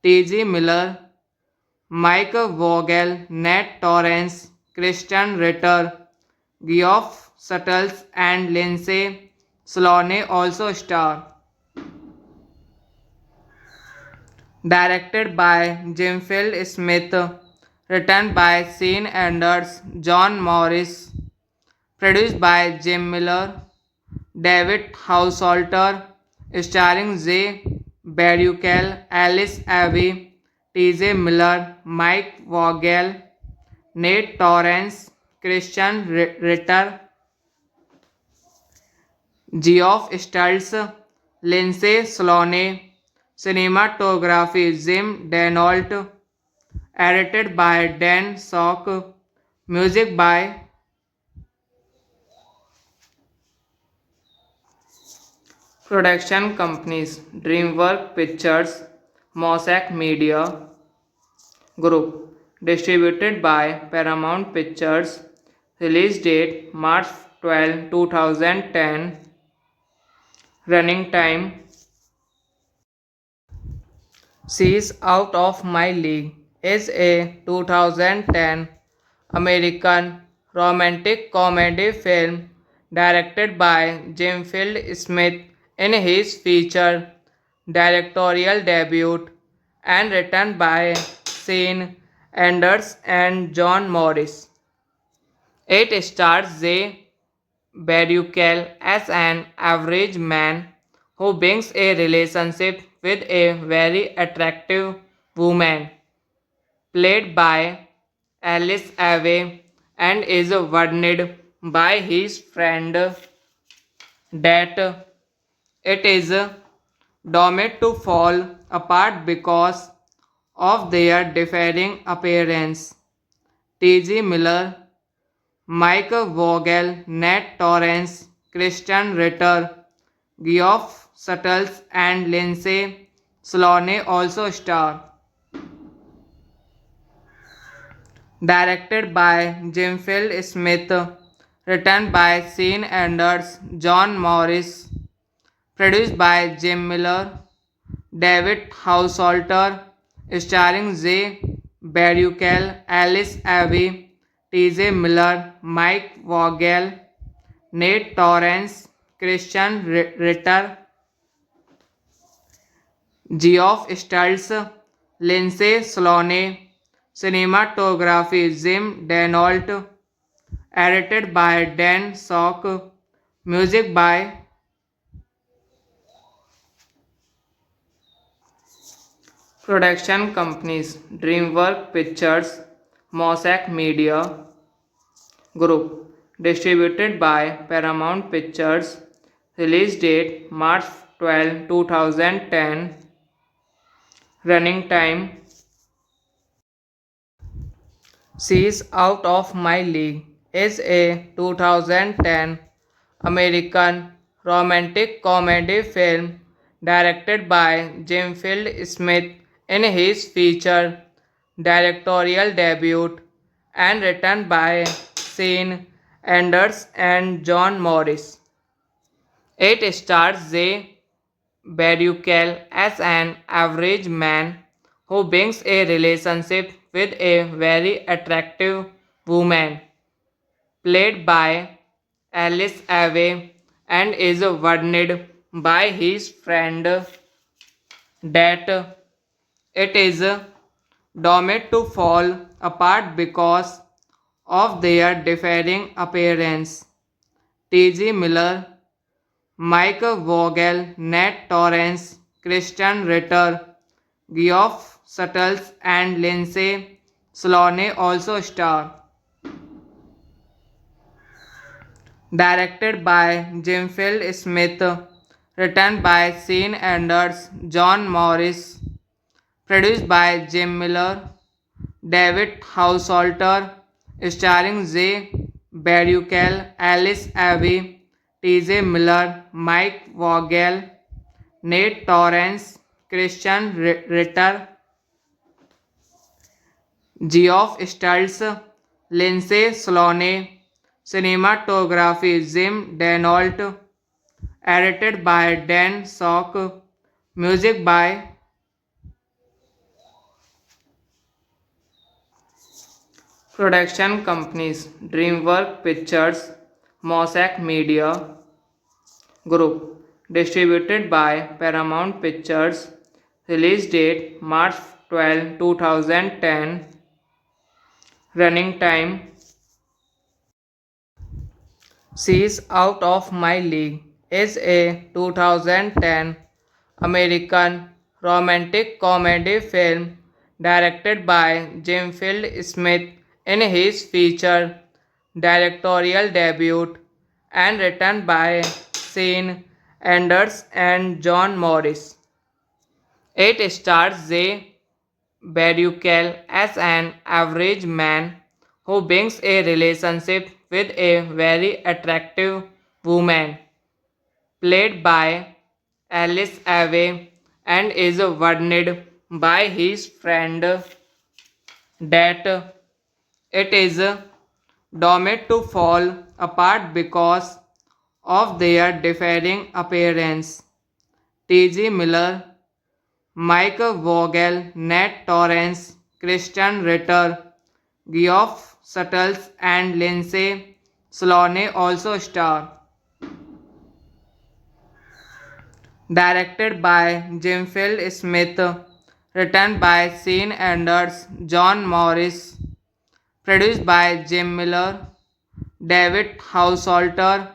T.G. Miller, Mike Vogel, Nat Torrance, Christian Ritter, Geoff Suttles, and Lindsay Sloane also star. Directed by Jim Field Smith, written by Sean Anders, John Morris, produced by Jim Miller, David Householter, starring Jay Baruchel, Alice Ave, T.J. Miller, Mike Vogel, Nate Torrance, Christian Ritter, Geoff Stults, Lindsay Sloane, cinematography Jim Denault, edited by Dan Sock, music by production companies DreamWorks Pictures, Mosaic Media Group, distributed by Paramount Pictures, release date March 12, 2010, running time She's Out of My League is a 2010 American romantic comedy film directed by Jim Field Smith in his feature directorial debut and written by Sean Anders and John Morris. It stars Zay Baruchel as an average man who begins a relationship with a very attractive woman, played by Alice Ave, and is warned by his friend that it is doomed to fall apart because of their differing appearance. T.G. Miller, Mike Vogel, Nat Torrance, Christian Ritter, Geoff Suttles, and Lindsay Sloane also star. Directed by Jim Field Smith, written by Sean Anders, John Morris, produced by Jim Miller, David Householter, starring Jay Baruchel, Alice Ivy, T.J. Miller, Mike Vogel, Nate Torrance, Christian Ritter, Geoff Stultz, Lindsay Sloane, cinematography Jim Denault, edited by Dan Sock, music by production companies DreamWorks Pictures, Mosaic Media Group, distributed by Paramount Pictures, release date March 12, 2010, running time She's Out of My League is a 2010 American romantic comedy film directed by Jim Field Smith in his feature directorial debut and written by Sean Anders and John Morris. It stars Jay Baruchel as an average man who begins a relationship with a very attractive woman, played by Alice Ave, and is warned by his friend that it is doomed to fall apart because of their differing appearance. T.G. Miller, Mike Vogel, Nat Torrance, Christian Ritter, Geoff Suttles, and Lindsay Sloane also star. Directed by Jim Field Smith, written by Sean Anders, John Morris, produced by Jim Miller, David Householter, starring Jay Baruchel, Alice Ivy, T.J. Miller, Mike Vogel, Nate Torrance, Christian Ritter, Geoff Stultz, Lindsay Sloane, cinematography Jim Denault, edited by Dan Sock, music by production companies DreamWorks Pictures, Mosaic Media Group, distributed by Paramount Pictures, release date March 12, 2010, running time She's Out of My League is a 2010 American romantic comedy film directed by Jim Field Smith in his feature directorial debut and written by Sean Anders and John Morris. It stars Jay Baruchel as an average man who begins a relationship with a very attractive woman, played by Alice Ave, and is warned by his friend that it is doomed to fall apart because of their differing appearance. T.G. Miller, Mike Vogel, Nat Torrance, Christian Ritter, Geoff Suttles, and Lindsay Sloane also star. Directed by Jim Field Smith, written by Sean Anders, John Morris, produced by Jim Miller, David Householter,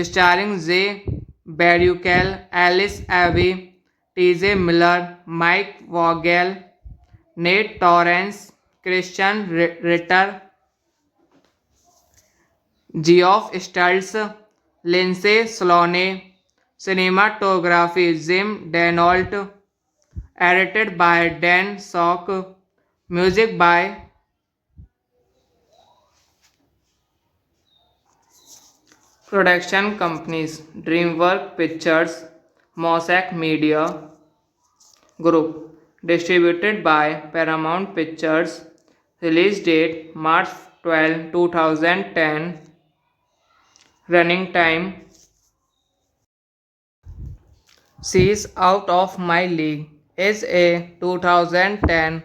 starring Jay Baruchel, Alice Abbey, T.J. Miller, Mike Vogel, Nate Torrance, Christian Ritter, Geoff Stultz, Lindsay Sloane, cinematography Jim Denault, edited by Dan Sock, music by production companies DreamWorks Pictures, Mosaic Media Group, distributed by Paramount Pictures, release date March 12, 2010, running time She's Out of My League is a 2010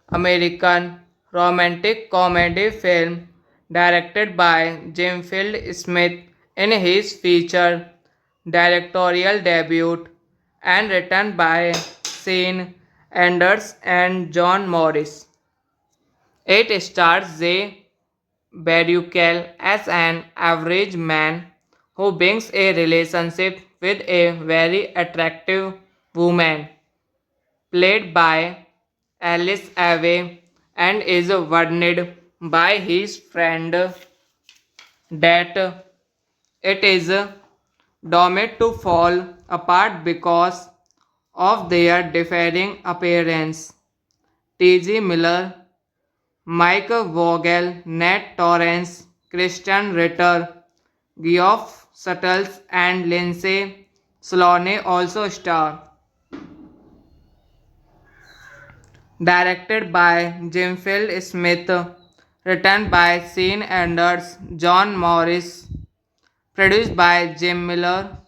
American romantic comedy film directed by Jim Field Smith in his feature directorial debut and written by Sean Anders and John Morris. It stars Jay Baruchel as an average man who begins a relationship with a very attractive woman played by Alice Ave and is warned by his friend that it is doomed to fall apart because of their differing appearance. T.G. Miller, Mike Vogel, Nat Torrance, Christian Ritter, Geoff Suttles, and Lindsay Sloane also star. Directed by Jim Field Smith, written by Sean Anders, John Morris, produced by Jim Miller,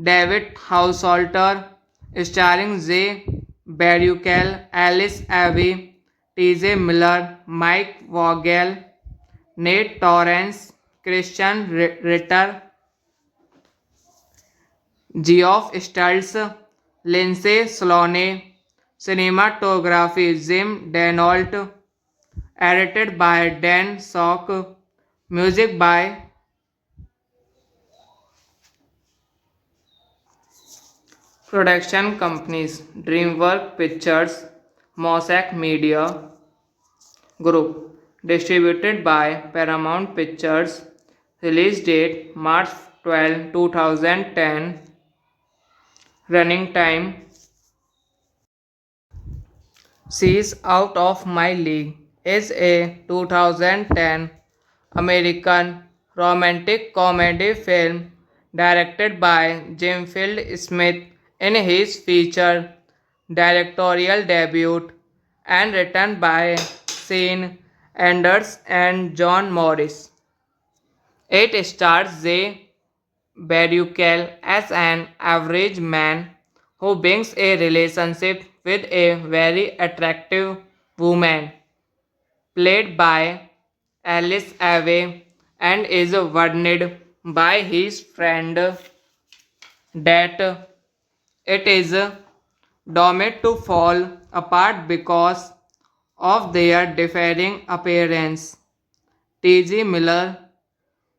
David Householter, starring Jay Baruchel, Alice Abbey, T.J. Miller, Mike Vogel, Nate Torrance, Christian Ritter, Geoff Stultz, Lindsay Sloane, cinematography Jim Denault, edited by Dan Sock, music by production companies DreamWorks Pictures, Mosaic Media Group, distributed by Paramount Pictures, release date March 12, 2010, running time She's Out of My League is a 2010 American romantic comedy film directed by Jim Field Smith in his feature directorial debut and written by Sean Anders and John Morris. It stars Jay Baruchel as an average man who begins a relationship with a very attractive woman played by Alice Ave and is warned by his friend that it is doomed to fall apart because of their differing appearance. T.G. Miller,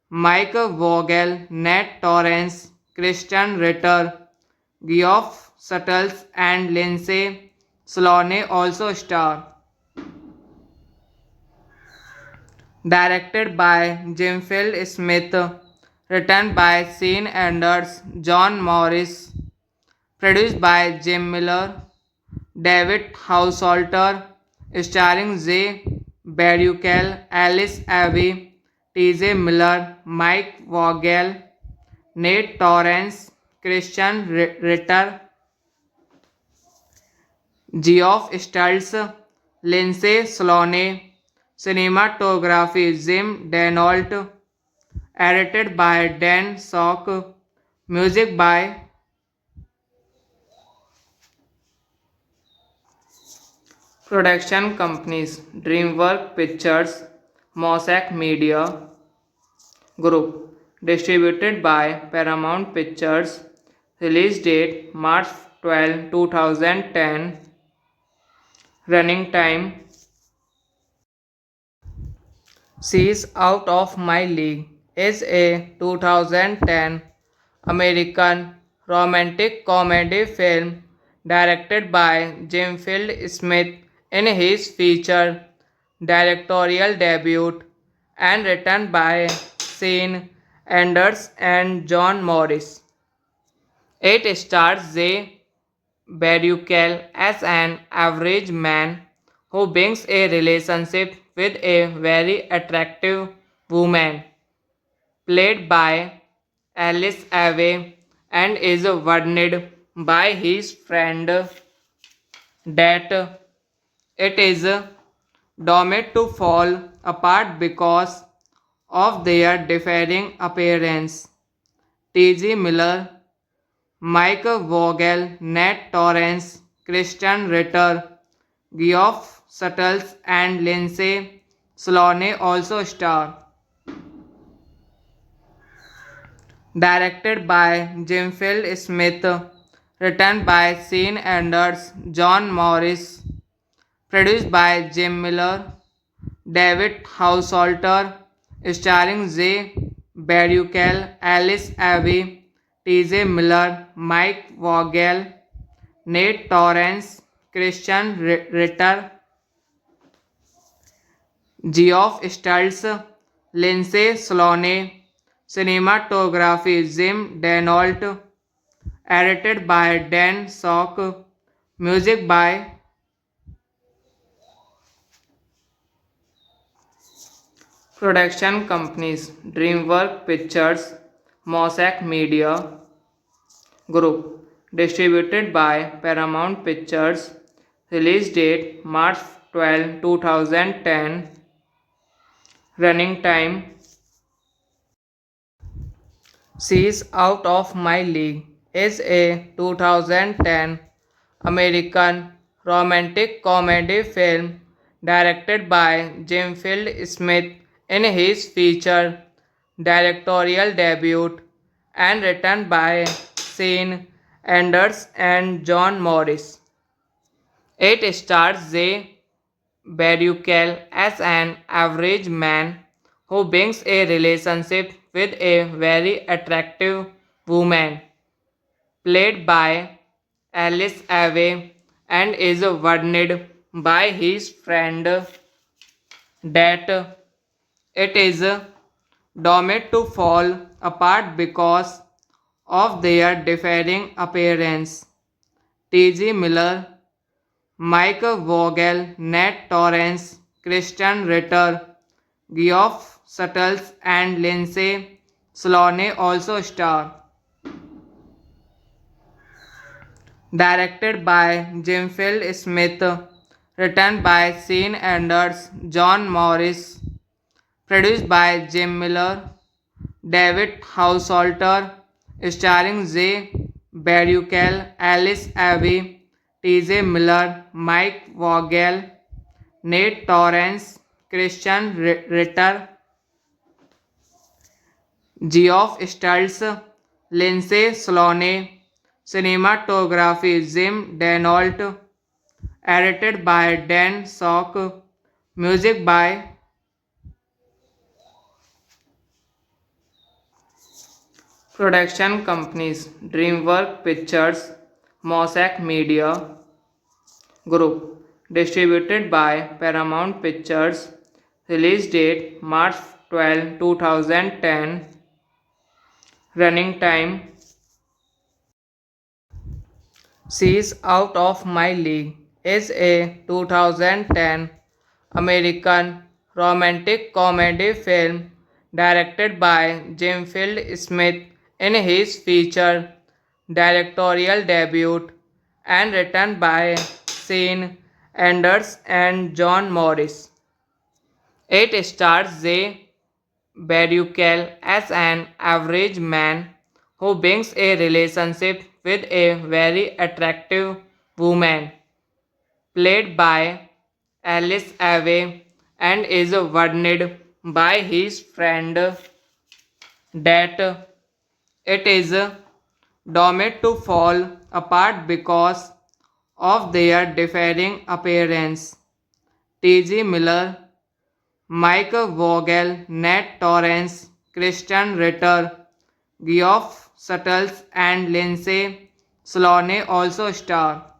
Mike Vogel, Nat Torrance, Christian Ritter, Geoff Suttles, and Lindsay Sloane also star. Directed by Jim Field Smith, written by Sean Anders, John Morris, produced by Jim Miller, David Householter, starring Jay Baruchel, Alice Abbey, T.J. Miller, Mike Vogel, Nate Torrance, Christian Ritter, Geoff Stultz, Lindsay Sloane, cinematography Jim Denault, edited by Dan Sock, music by production companies DreamWorks Pictures, Mosaic Media Group, distributed by Paramount Pictures, release date March 12, 2010, running time She's Out of My League is a 2010 American romantic comedy film directed by Jim Field Smith in his feature directorial debut and written by Sean Anders and John Morris. It stars Zay Baruchel as an average man who begins a relationship with a very attractive woman played by Alice Ave and is warned by his friend that it is doomed to fall apart because of their differing appearance. T.G. Miller, Mike Vogel, Nat Torrance, Christian Ritter, Geoff Suttles and Lindsay Sloane also star. Directed by Jim Field Smith, written by Sean Anders, John Morris, produced by Jim Miller, David Householter, starring Zay Baruchel, Alice Ave, T.J. Miller, Mike Vogel, Nate Torrance, Christian Ritter, Geoff Stultz, Lindsay Sloane, cinematography Jim Denault, edited by Dan Sock, music by production companies DreamWorks Pictures, Mosaic Media Group, distributed by Paramount Pictures, release date March 12, 2010, running time She's Out of My League is a 2010 American romantic comedy film directed by Jim Field Smith in his feature directorial debut and written by Sean Anders and John Morris. It stars Zay Baruchel as an average man who begins a relationship with a very attractive woman played by Alice Ave and is warned by his friend that it is doomed to fall apart because of their differing appearance. T.G. Miller, Mike Vogel, Nat Torrance, Christian Ritter, Geoff Suttles and Lindsay Sloane also star. Directed by Jim Field Smith, written by Sean Anders, John Morris, produced by Jim Miller, David Householter, starring Zay Baruchel, Alice Ave, T.J. Miller, Mike Vogel, Nate Torrance, Christian Ritter, Geoff Stultz, Lindsay Sloane, cinematography Jim Denault, edited by Dan Sock, music by production companies DreamWorks Pictures, Mosaic Media Group, distributed by Paramount Pictures, release date March 12, 2010, running time She's Out of My League is a 2010 American romantic comedy film directed by Jim Field Smith in his feature directorial debut and written by Sean Anders and John Morris. It stars Zay Baruchel as an average man who begins a relationship with a very attractive woman played by Alice Ave and is warned by his friend that it is doomed to fall apart because of their differing appearance. T.G. Miller, Mike Vogel, Nat Torrance, Christian Ritter, Geoff Suttles, and Lindsay Sloane also star.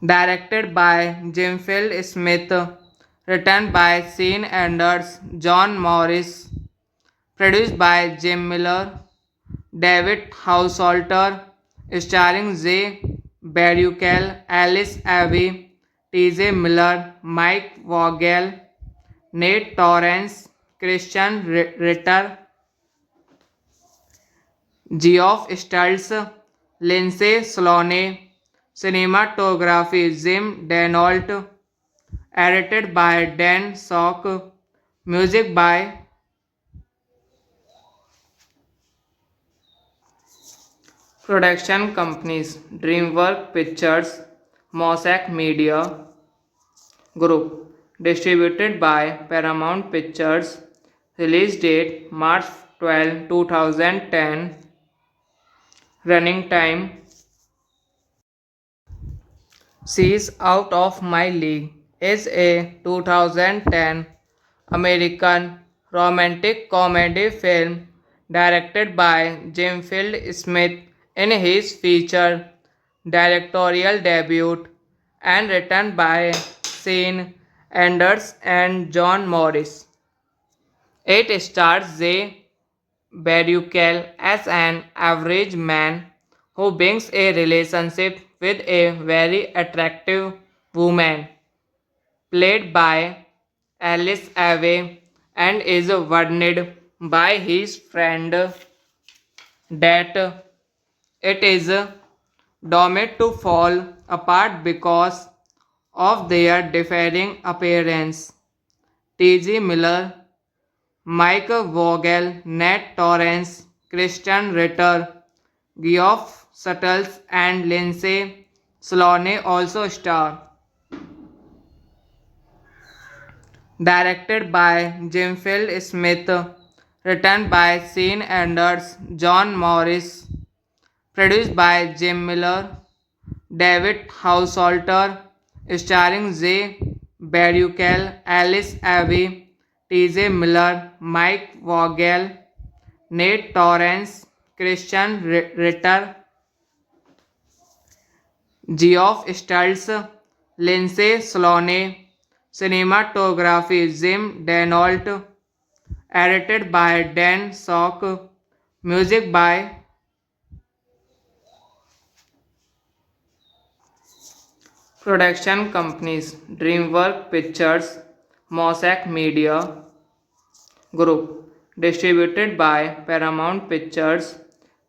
Directed by Jim Phil Smith, written by Sean Anders, John Morris, produced by Jim Miller, David Householter, starring Zay Baruchel, Alice Avey, T.J. Miller, Mike Vogel, Nate Torrance, Christian Ritter, Geoff Stultz, Lindsay Sloane, cinematography Jim Denault, edited by Dan Sock, music by production companies DreamWorks Pictures, Mosaic Media Group, distributed by Paramount Pictures, release date March 12, 2010, running time She's Out of My League is a 2010 American romantic comedy film directed by Jim Field Smith in his feature directorial debut and written by Sean Anders and John Morris. It stars Zay Baruchel as an average man who begins a relationship with a very attractive woman played by Alice Ave and is warned by his friend that it is doomed to fall apart because of their differing appearance. T.G. Miller, Mike Vogel, Nat Torrance, Christian Ritter, Geoff Suttles, and Lindsay Sloane also star. Directed by Jim Field Smith, written by Sean Anders, John Morris, produced by Jim Miller, David Householter, starring Zay Baruchel, Alice Avey, T.J. Miller, Mike Vogel, Nate Torrance, Christian Ritter, Geoff Stultz, Lindsay Sloane, cinematography Jim Denault, edited by Dan Sock, music by production companies DreamWorks Pictures, Mosaic Media Group, distributed by Paramount Pictures,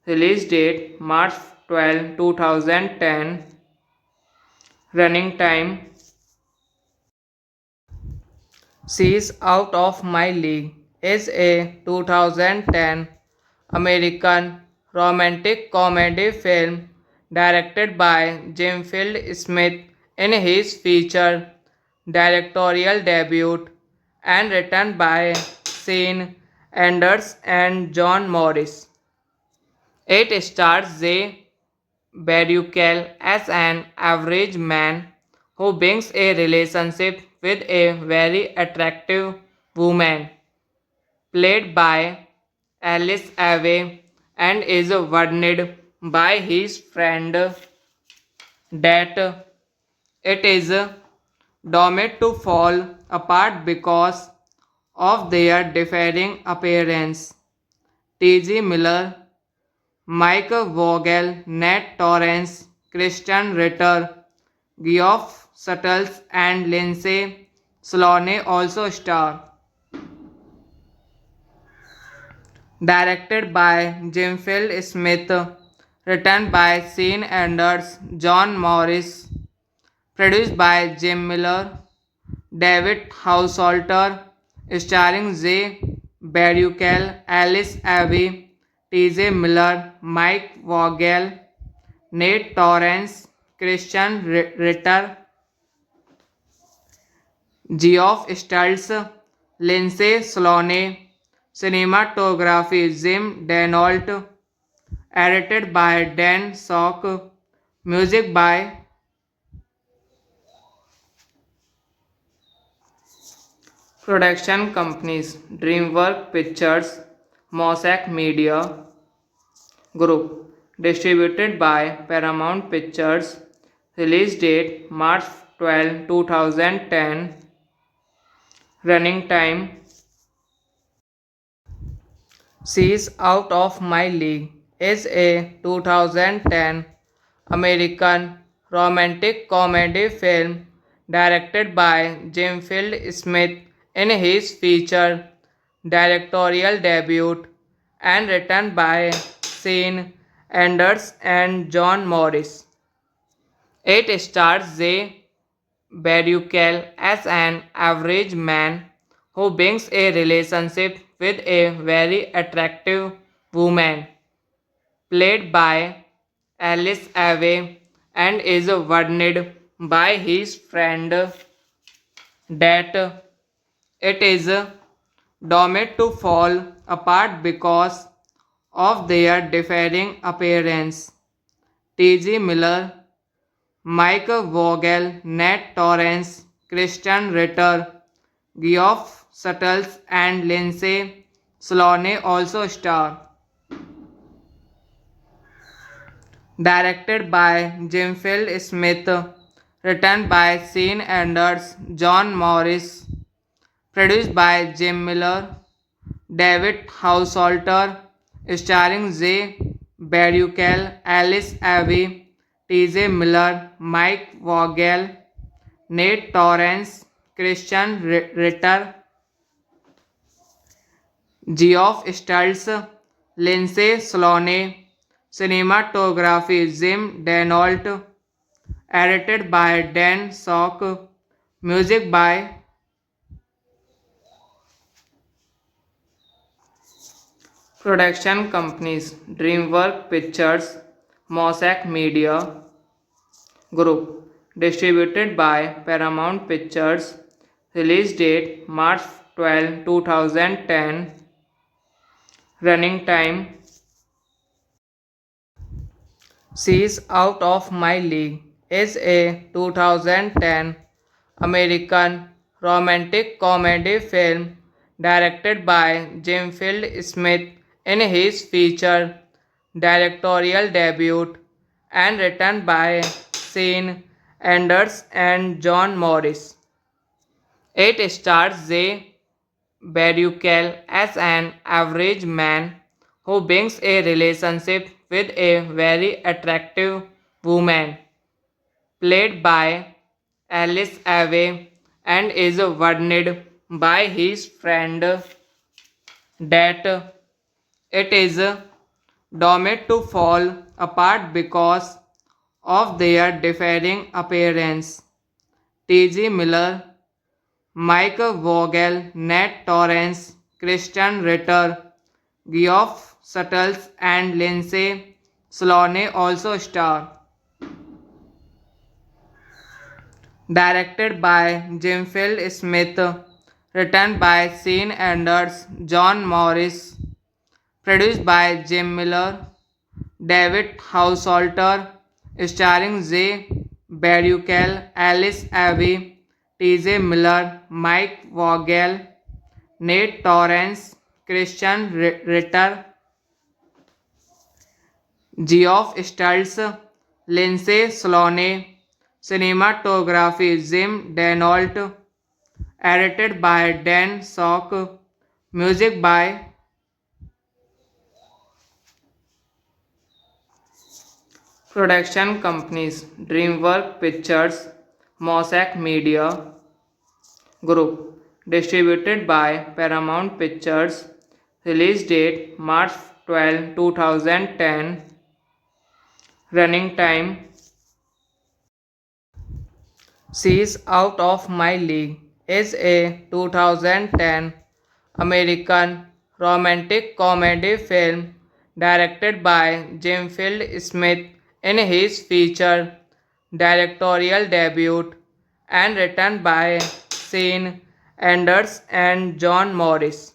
release date March 12, 2010, running time She's Out of My League is a 2010 American romantic comedy film directed by Jim Field Smith in his feature directorial debut and written by Sean Anders and John Morris. It stars Zay Baruchel as an average man who begins a relationship with a very attractive woman played by Alice Ave and is warned by his friend that it is doomed to fall apart because of their differing appearance. T.G. Miller, Mike Vogel, Nat Torrance, Christian Ritter, Geoff Suttles, and Lindsay Sloane also star. Directed by Jim Field Smith, written by Sean Anders, John Morris, produced by Jim Miller, David Householter, starring Zay Baruchel, Alice Avey, T.J. Miller, Mike Vogel, Nate Torrance, Christian Ritter, Geoff Stultz, Lindsay Sloane, cinematography Jim Denault, edited by Dan Sock, music by Production companies DreamWorks Pictures, Mosaic Media Group. Distributed by Paramount Pictures. Release date March 12, 2010. Running time She's Out of My League is a 2010 American romantic comedy film directed by Jim Field Smith in his feature directorial debut and written by Sean Anders and John Morris. It stars Jay Baruchel as an average man who begins a relationship with a very attractive woman played by Alice Ave and is warned by his friend that it is doomed to fall apart because of their differing appearance. T.G. Miller, Mike Vogel, Nat Torrance, Christian Ritter, Geoff Suttles, and Lindsay Sloane also star. Directed by Jim Field Smith, written by Sean Anders, John Morris, produced by Jim Miller, David Householter, starring Jay Baruchel, Alice Ivy, T.J. Miller, Mike Vogel, Nate Torrance, Christian Ritter, Geoff Stults, Lindsay Sloane, cinematography Jim Denault, edited by Dan Sock, music by production companies DreamWorks Pictures, Mosaic Media Group, distributed by Paramount Pictures, release date March 12, 2010, running time She's Out of My League is a 2010 American romantic comedy film directed by Jim Field Smith in his feature directorial debut and written by Sean Anders and John Morris. It stars Jay Baruchel as an average man who begins a relationship with a very attractive woman played by Alice Ave and is warned by his friend that it is doomed to fall apart because of their differing appearance. T.G. Miller, Mike Vogel, Nat Torrance, Christian Ritter, Geoff Suttles, and Lindsay Sloane also star. Directed by Jim Field Smith, written by Sean Anders, John Morris, produced by Jim Miller, David Householter, starring Jay Baruchel, Alice Ivy, T.J. Miller, Mike Vogel, Nate Torrance, Christian Ritter, Geoff Stults, Lindsay Sloane, cinematography Jim Denault, edited by Dan Sock, music by production companies DreamWorks Pictures, Mosaic Media Group, distributed by Paramount Pictures, release date March 12, 2010, running time She's Out of My League is a 2010 American romantic comedy film directed by Jim Field Smith in his feature directorial debut and written by Sean Anders and John Morris.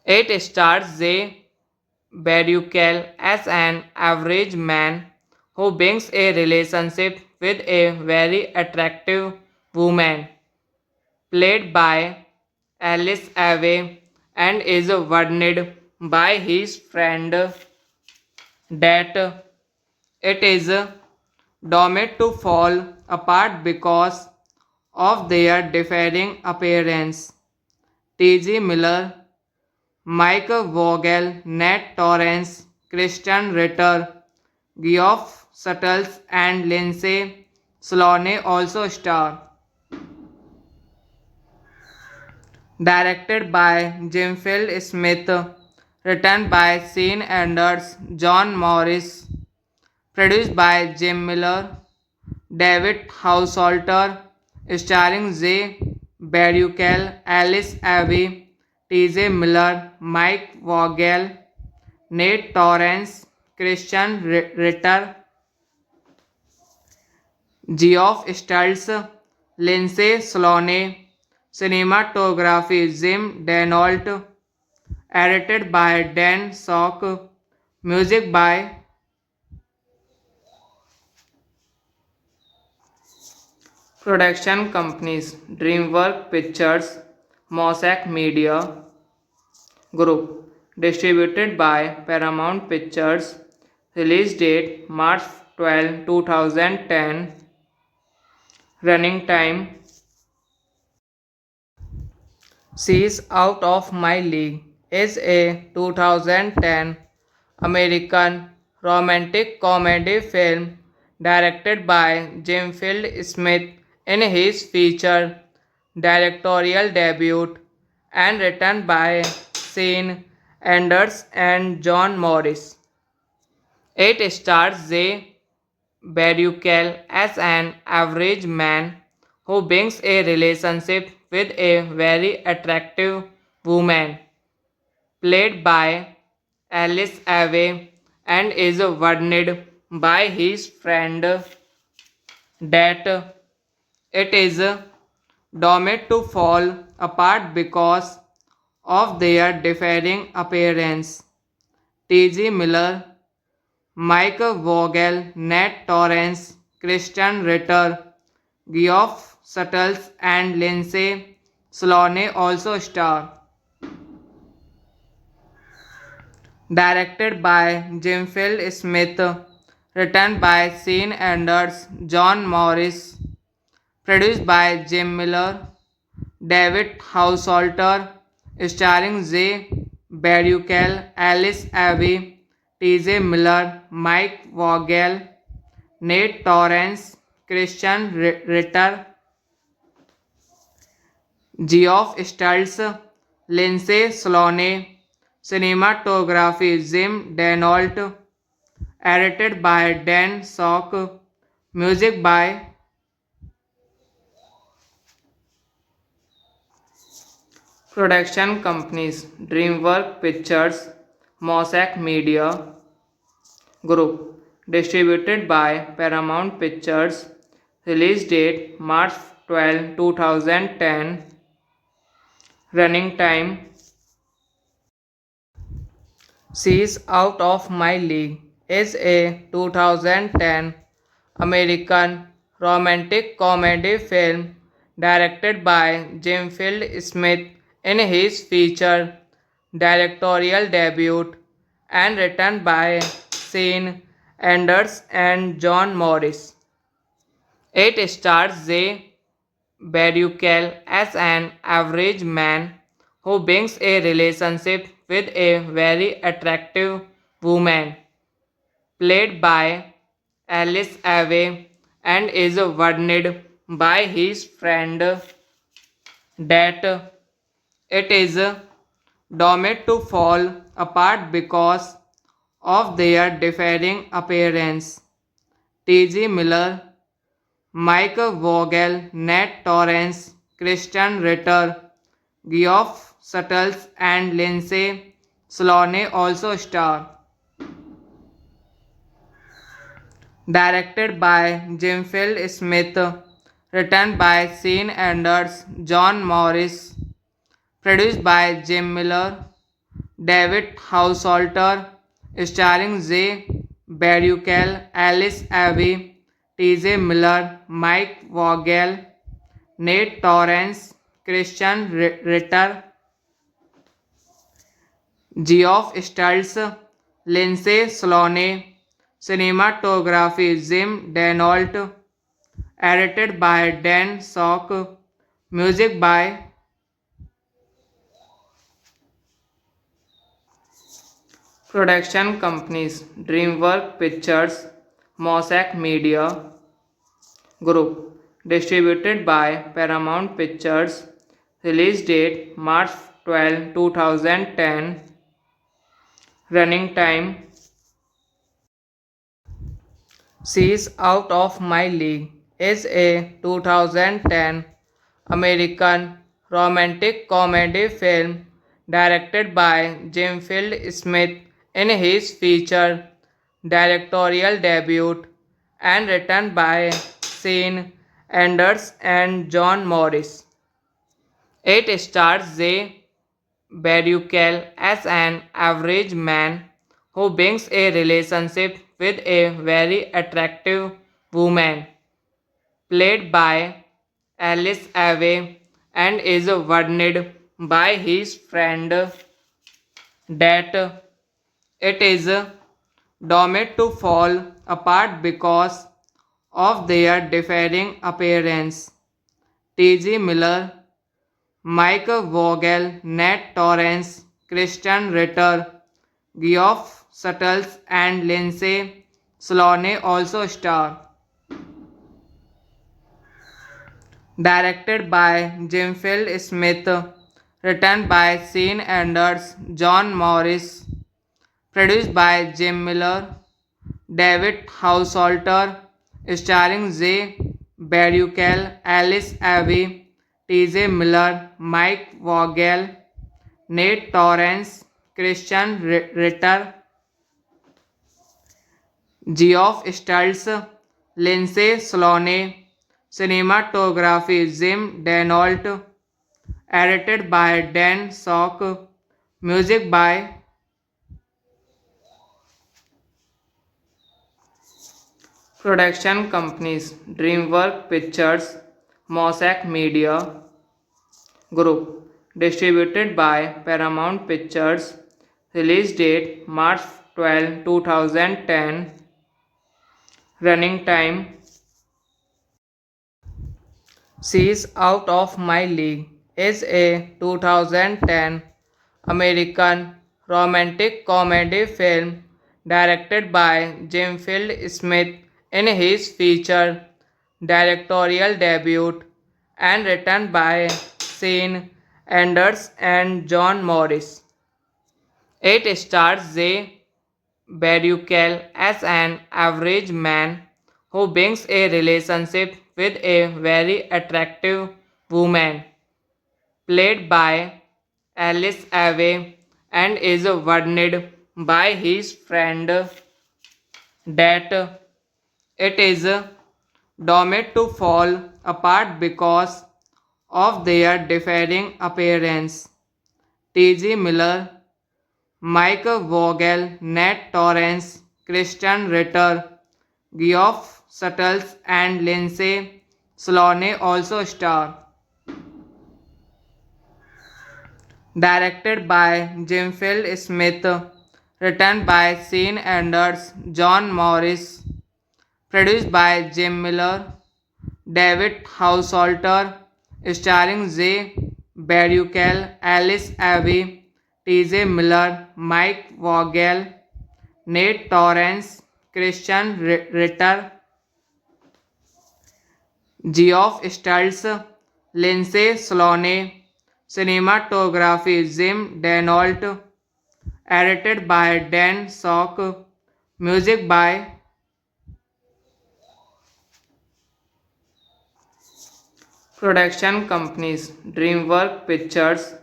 It stars Jay Baruchel as an average man who begins a relationship with a very attractive woman played by Alice away and is warned by his friend that it is doomed to fall apart because of their differing appearance. T.G. Miller, Mike Vogel, Nat Torrance, Christian Ritter, Geoff Suttles, and Lindsay Sloane also star. Directed by Jim Field Smith, written by Sean Anders, John Morris, produced by Jim Miller, David Householter, starring Jay Baruchel, Alice Abbey, T.J. Miller, Mike Vogel, Nate Torrance, Christian Ritter, Geoff Stultz, Lindsay Sloane, cinematography Jim Denault, edited by Dan Sock, music by production companies DreamWorks Pictures, Mosaic Media Group, distributed by Paramount Pictures, release date March 12, 2010, running time She's Out of My League is a 2010 American romantic comedy film directed by Jim Field Smith in his feature directorial debut and written by Sean Anders and John Morris. It stars Jay Baruchel as an average man who begins a relationship with a very attractive woman played by Alice Ave and is warned by his friend that it is doomed to fall apart because of their differing appearance. T.G. Miller, Mike Vogel, Nat Torrance, Christian Ritter, Geoff Suttles, and Lindsay Sloane also star. Directed by Jim Field Smith, written by Sean Anders, John Morris, produced by Jim Miller, David Householter, starring Jay Baruchel, Alice Abbey, T.J. Miller, Mike Vogel, Nate Torrance, Christian Ritter, Geoff Stultz, Lindsay Sloane, cinematography Jim Denault, edited by Dan Sock, music by production companies DreamWorks Pictures, Mosaic Media Group, distributed by Paramount Pictures, release date March 12, 2010, running time She's Out of My League is a 2010 American romantic comedy film directed by Jim Field Smith in his feature directorial debut and written by Sean Anders and John Morris. It stars Jay Baruchel as an average man who begins a relationship with a very attractive woman played by Alice Ave and is warned by his friend that it is doomed to fall apart because of their differing appearance. T.G. Miller, Mike Vogel, Nat Torrance, Christian Ritter, Geoff Suttles, and Lindsay Sloane also star. Directed by Jim Field Smith, written by Sean Anders, John Morris, produced by Jim Miller, David Householter, starring Jay Baruchel, Alice Abbey, T.J. Miller, Mike Vogel, Nate Torrance, Christian Ritter, Geoff Stultz, Lindsay Sloane, cinematography Jim Denault, edited by Dan Sock, music by production companies DreamWorks Pictures, Mosaic Media Group, distributed by Paramount Pictures, release date March 12, 2010, running time She's Out of My League is a 2010 American romantic comedy film directed by Jim Field Smith in his feature directorial debut and written by Sean Anders and John Morris. It stars Jay Baruchel as an average man who begins a relationship with a very attractive woman played by Alice Ave and is warned by his friend that it is doomed to fall apart because of their differing appearance. T.G. Miller, Mike Vogel, Nat Torrance, Christian Ritter, Geoff Suttles and Lindsay Sloane also star. Directed by Jim Field Smith, written by Sean Anders, John Morris, produced by Jim Miller, David Householter, starring Jay Baruchel, Alice Ave, T.J. Miller, Mike Vogel, Nate Torrance, Christian Ritter, Geoff Stultz, Lindsay Sloane, cinematography Jim Denault, edited by Dan Sock, music by production companies DreamWorks Pictures, Mosaic Media Group, distributed by Paramount Pictures, release date March 12, 2010, running time She's Out of My League is a 2010 American romantic comedy film directed by Jim Field Smith in his feature directorial debut and written by Sean Anders and John Morris. It stars Jay Baruchel as an average man who begins a relationship with a very attractive woman played by Alice Ave and is warned by his friend that it is doomed to fall apart because of their differing appearance. T.G. Miller, Mike Vogel, Nat Torrance, Christian Ritter, Geoff Suttles and Lindsay Sloane also star. Directed by Jim Field Smith, written by Sean Anders, John Morris, produced by Jim Miller, David Householter, starring Jay Baruchel, Alice Ave, T.J. Miller, Mike Vogel, Nate Torrance, Christian Ritter, Geoff Stultz, Lindsay Sloane, cinematography Jim Denault, edited by Dan Sock, music by production companies DreamWorks Pictures,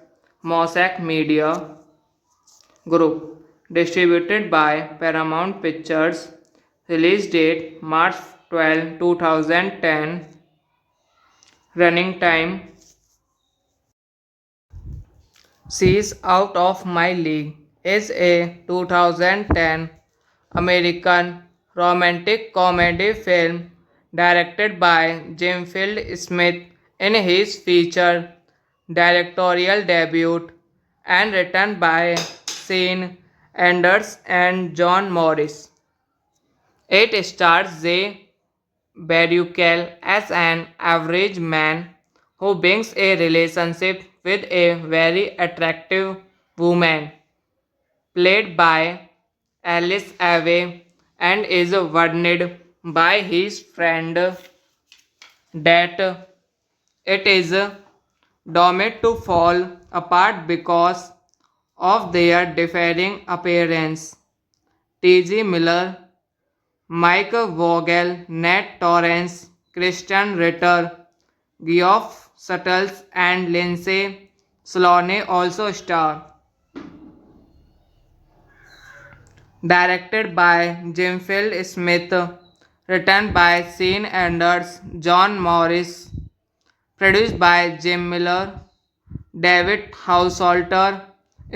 Mosaic Media Group, distributed by Paramount Pictures, release date March 12, 2010, running time She's Out of My League is a 2010 American romantic comedy film directed by Jim Field Smith in his feature directorial debut, and written by Sean Anders and John Morris. It stars Zay Baruchel as an average man who begins a relationship with a very attractive woman, played by Alice Ave, and is warned by his friend that it is doomed to fall apart because of their differing appearance. T.G. Miller, Mike Vogel, Nat Torrance, Christian Ritter, Geoff Suttles, and Lindsay Sloane also star. Directed by Jim Phil Smith, written by Sean Anders, John Morris, produced by Jim Miller, David Householter,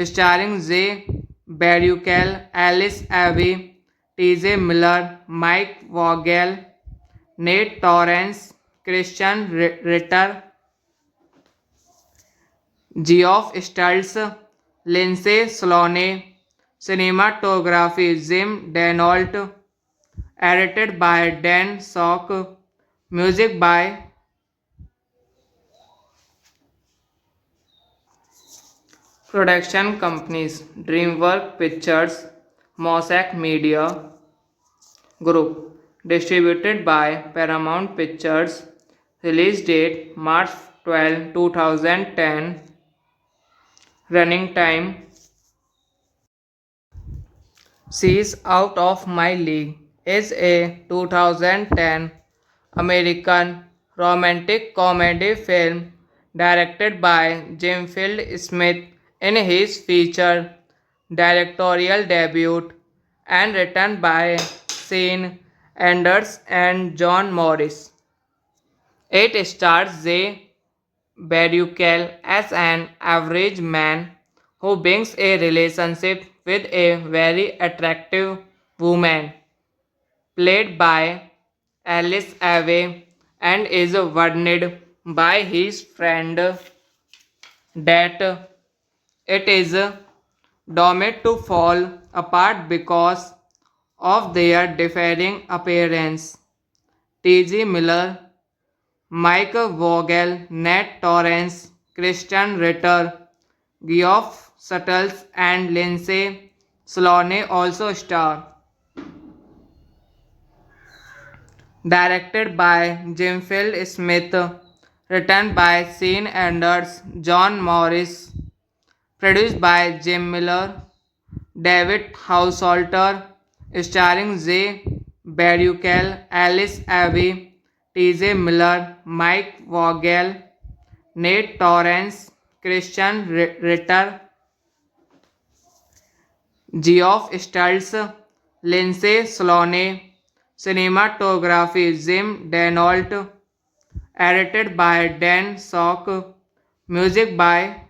starring Zay Baruchel, Alice Ivy, T.J. Miller, Mike Vogel, Nate Torrance, Christian Ritter, Geoff Stultz, Lindsay Sloane, cinematography Jim Denault, edited by Dan Sock, music by production companies DreamWorks Pictures, Mosaic Media Group, distributed by Paramount Pictures, release date March 12, 2010, running time She's Out of My League is a 2010 American romantic comedy film directed by Jim Field Smith in his feature directorial debut and written by Sean Anders and John Morris. It stars Zay Baruchel as an average man who begins a relationship with a very attractive woman, played by Alice Ave, and is warned by his friend that it is doomed to fall apart because of their differing appearance. T.G. Miller, Mike Vogel, Nat Torrance, Christian Ritter, Geoff Suttles, and Lindsay Sloane also star. Directed by Jim Phil Smith, written by Sean Anders, John Morris, produced by Jim Miller, David Householter, starring Zay Baruchel, Alice Ivy, T.J. Miller, Mike Vogel, Nate Torrance, Christian Ritter, Geoff Stultz, Lindsay Sloane, cinematography Jim Denault, edited by Dan Sock, music by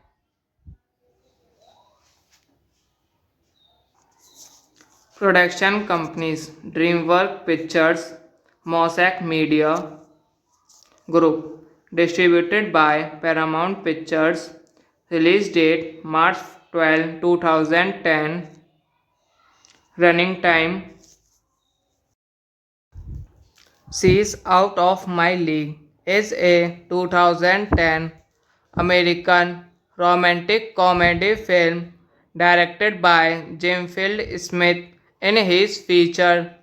production companies DreamWorks Pictures, Mosaic Media Group, distributed by Paramount Pictures, release date March 12, 2010, running time She's Out of My League is a 2010 American romantic comedy film directed by Jim Field Smith in his feature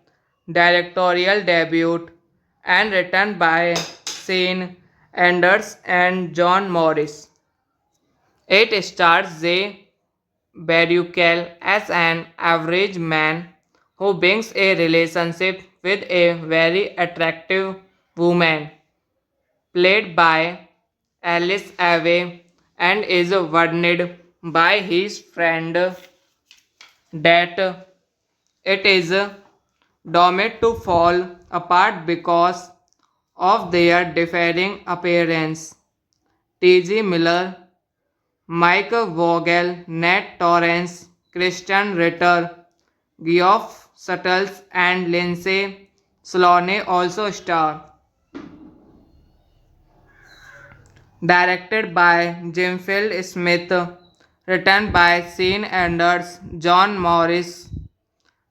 directorial debut and written by Sean Anders and John Morris. It stars Zay Baruchel as an average man who begins a relationship with a very attractive woman, played by Alice Ave, and is warned by his friend that it is doomed to fall apart because of their differing appearance. T.G. Miller, Mike Vogel, Nat Torrance, Christian Ritter, Geoff Suttles, and Lindsay Sloane also star. Directed by Jim Field Smith, written by Sean Anders, John Morris,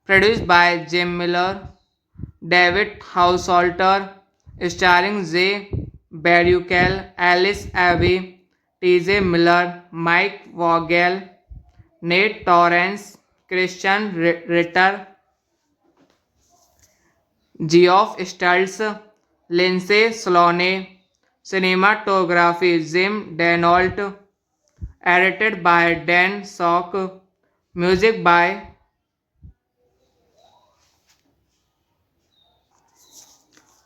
produced by Jim Miller, David Householter, starring Jay Baruchel, Alice Abbey, T.J. Miller, Mike Vogel, Nate Torrance, Christian Ritter, Geoff Stultz, Lindsay Sloane, cinematography Jim Denault, edited by Dan Sock, music by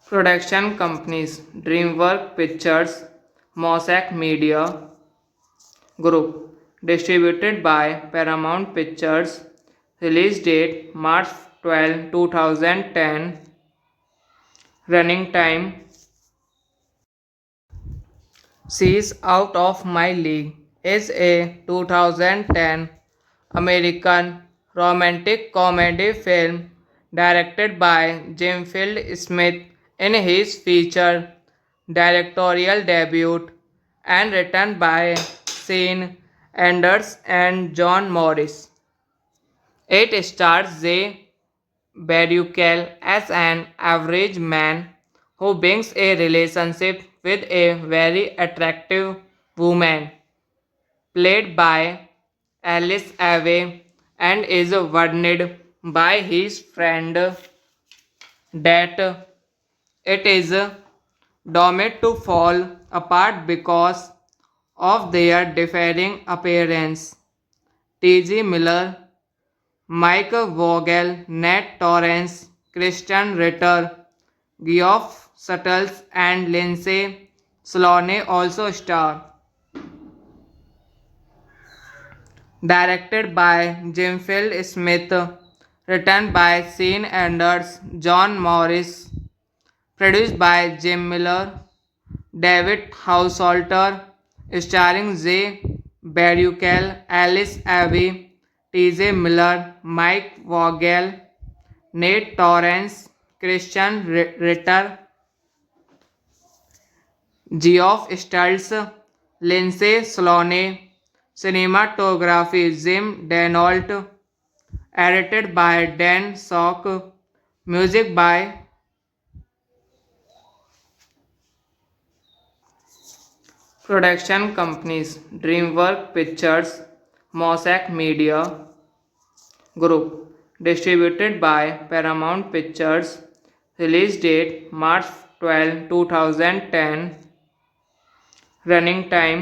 production companies DreamWorks Pictures, Mosaic Media Group, distributed by Paramount Pictures, release date March 12, 2010, running time She's Out of My League is a 2010 American romantic comedy film directed by Jim Field Smith in his feature directorial debut and written by Sean Anders and John Morris. It stars Jay Baruchel as an average man who begins a relationship with a very attractive woman played by Alice Ave and is warned by his friend that it is doomed to fall apart because of their differing appearance. T.G. Miller, Mike Vogel, Nat Torrance, Christian Ritter, Geoff Suttles, and Lindsay Sloane also star. Directed by Jim Field Smith, written by Sean Anders, John Morris, produced by Jim Miller, David Householter, starring Jay Baruchel, Alice Abbey, T.J. Miller, Mike Vogel, Nate Torrance, Christian Ritter, Geoff Stultz, Lindsay Sloane, cinematography Jim Denault, edited by Dan Sock, music by production companies DreamWorks Pictures, Mosaic Media Group, distributed by Paramount Pictures, release date March 12, 2010, running time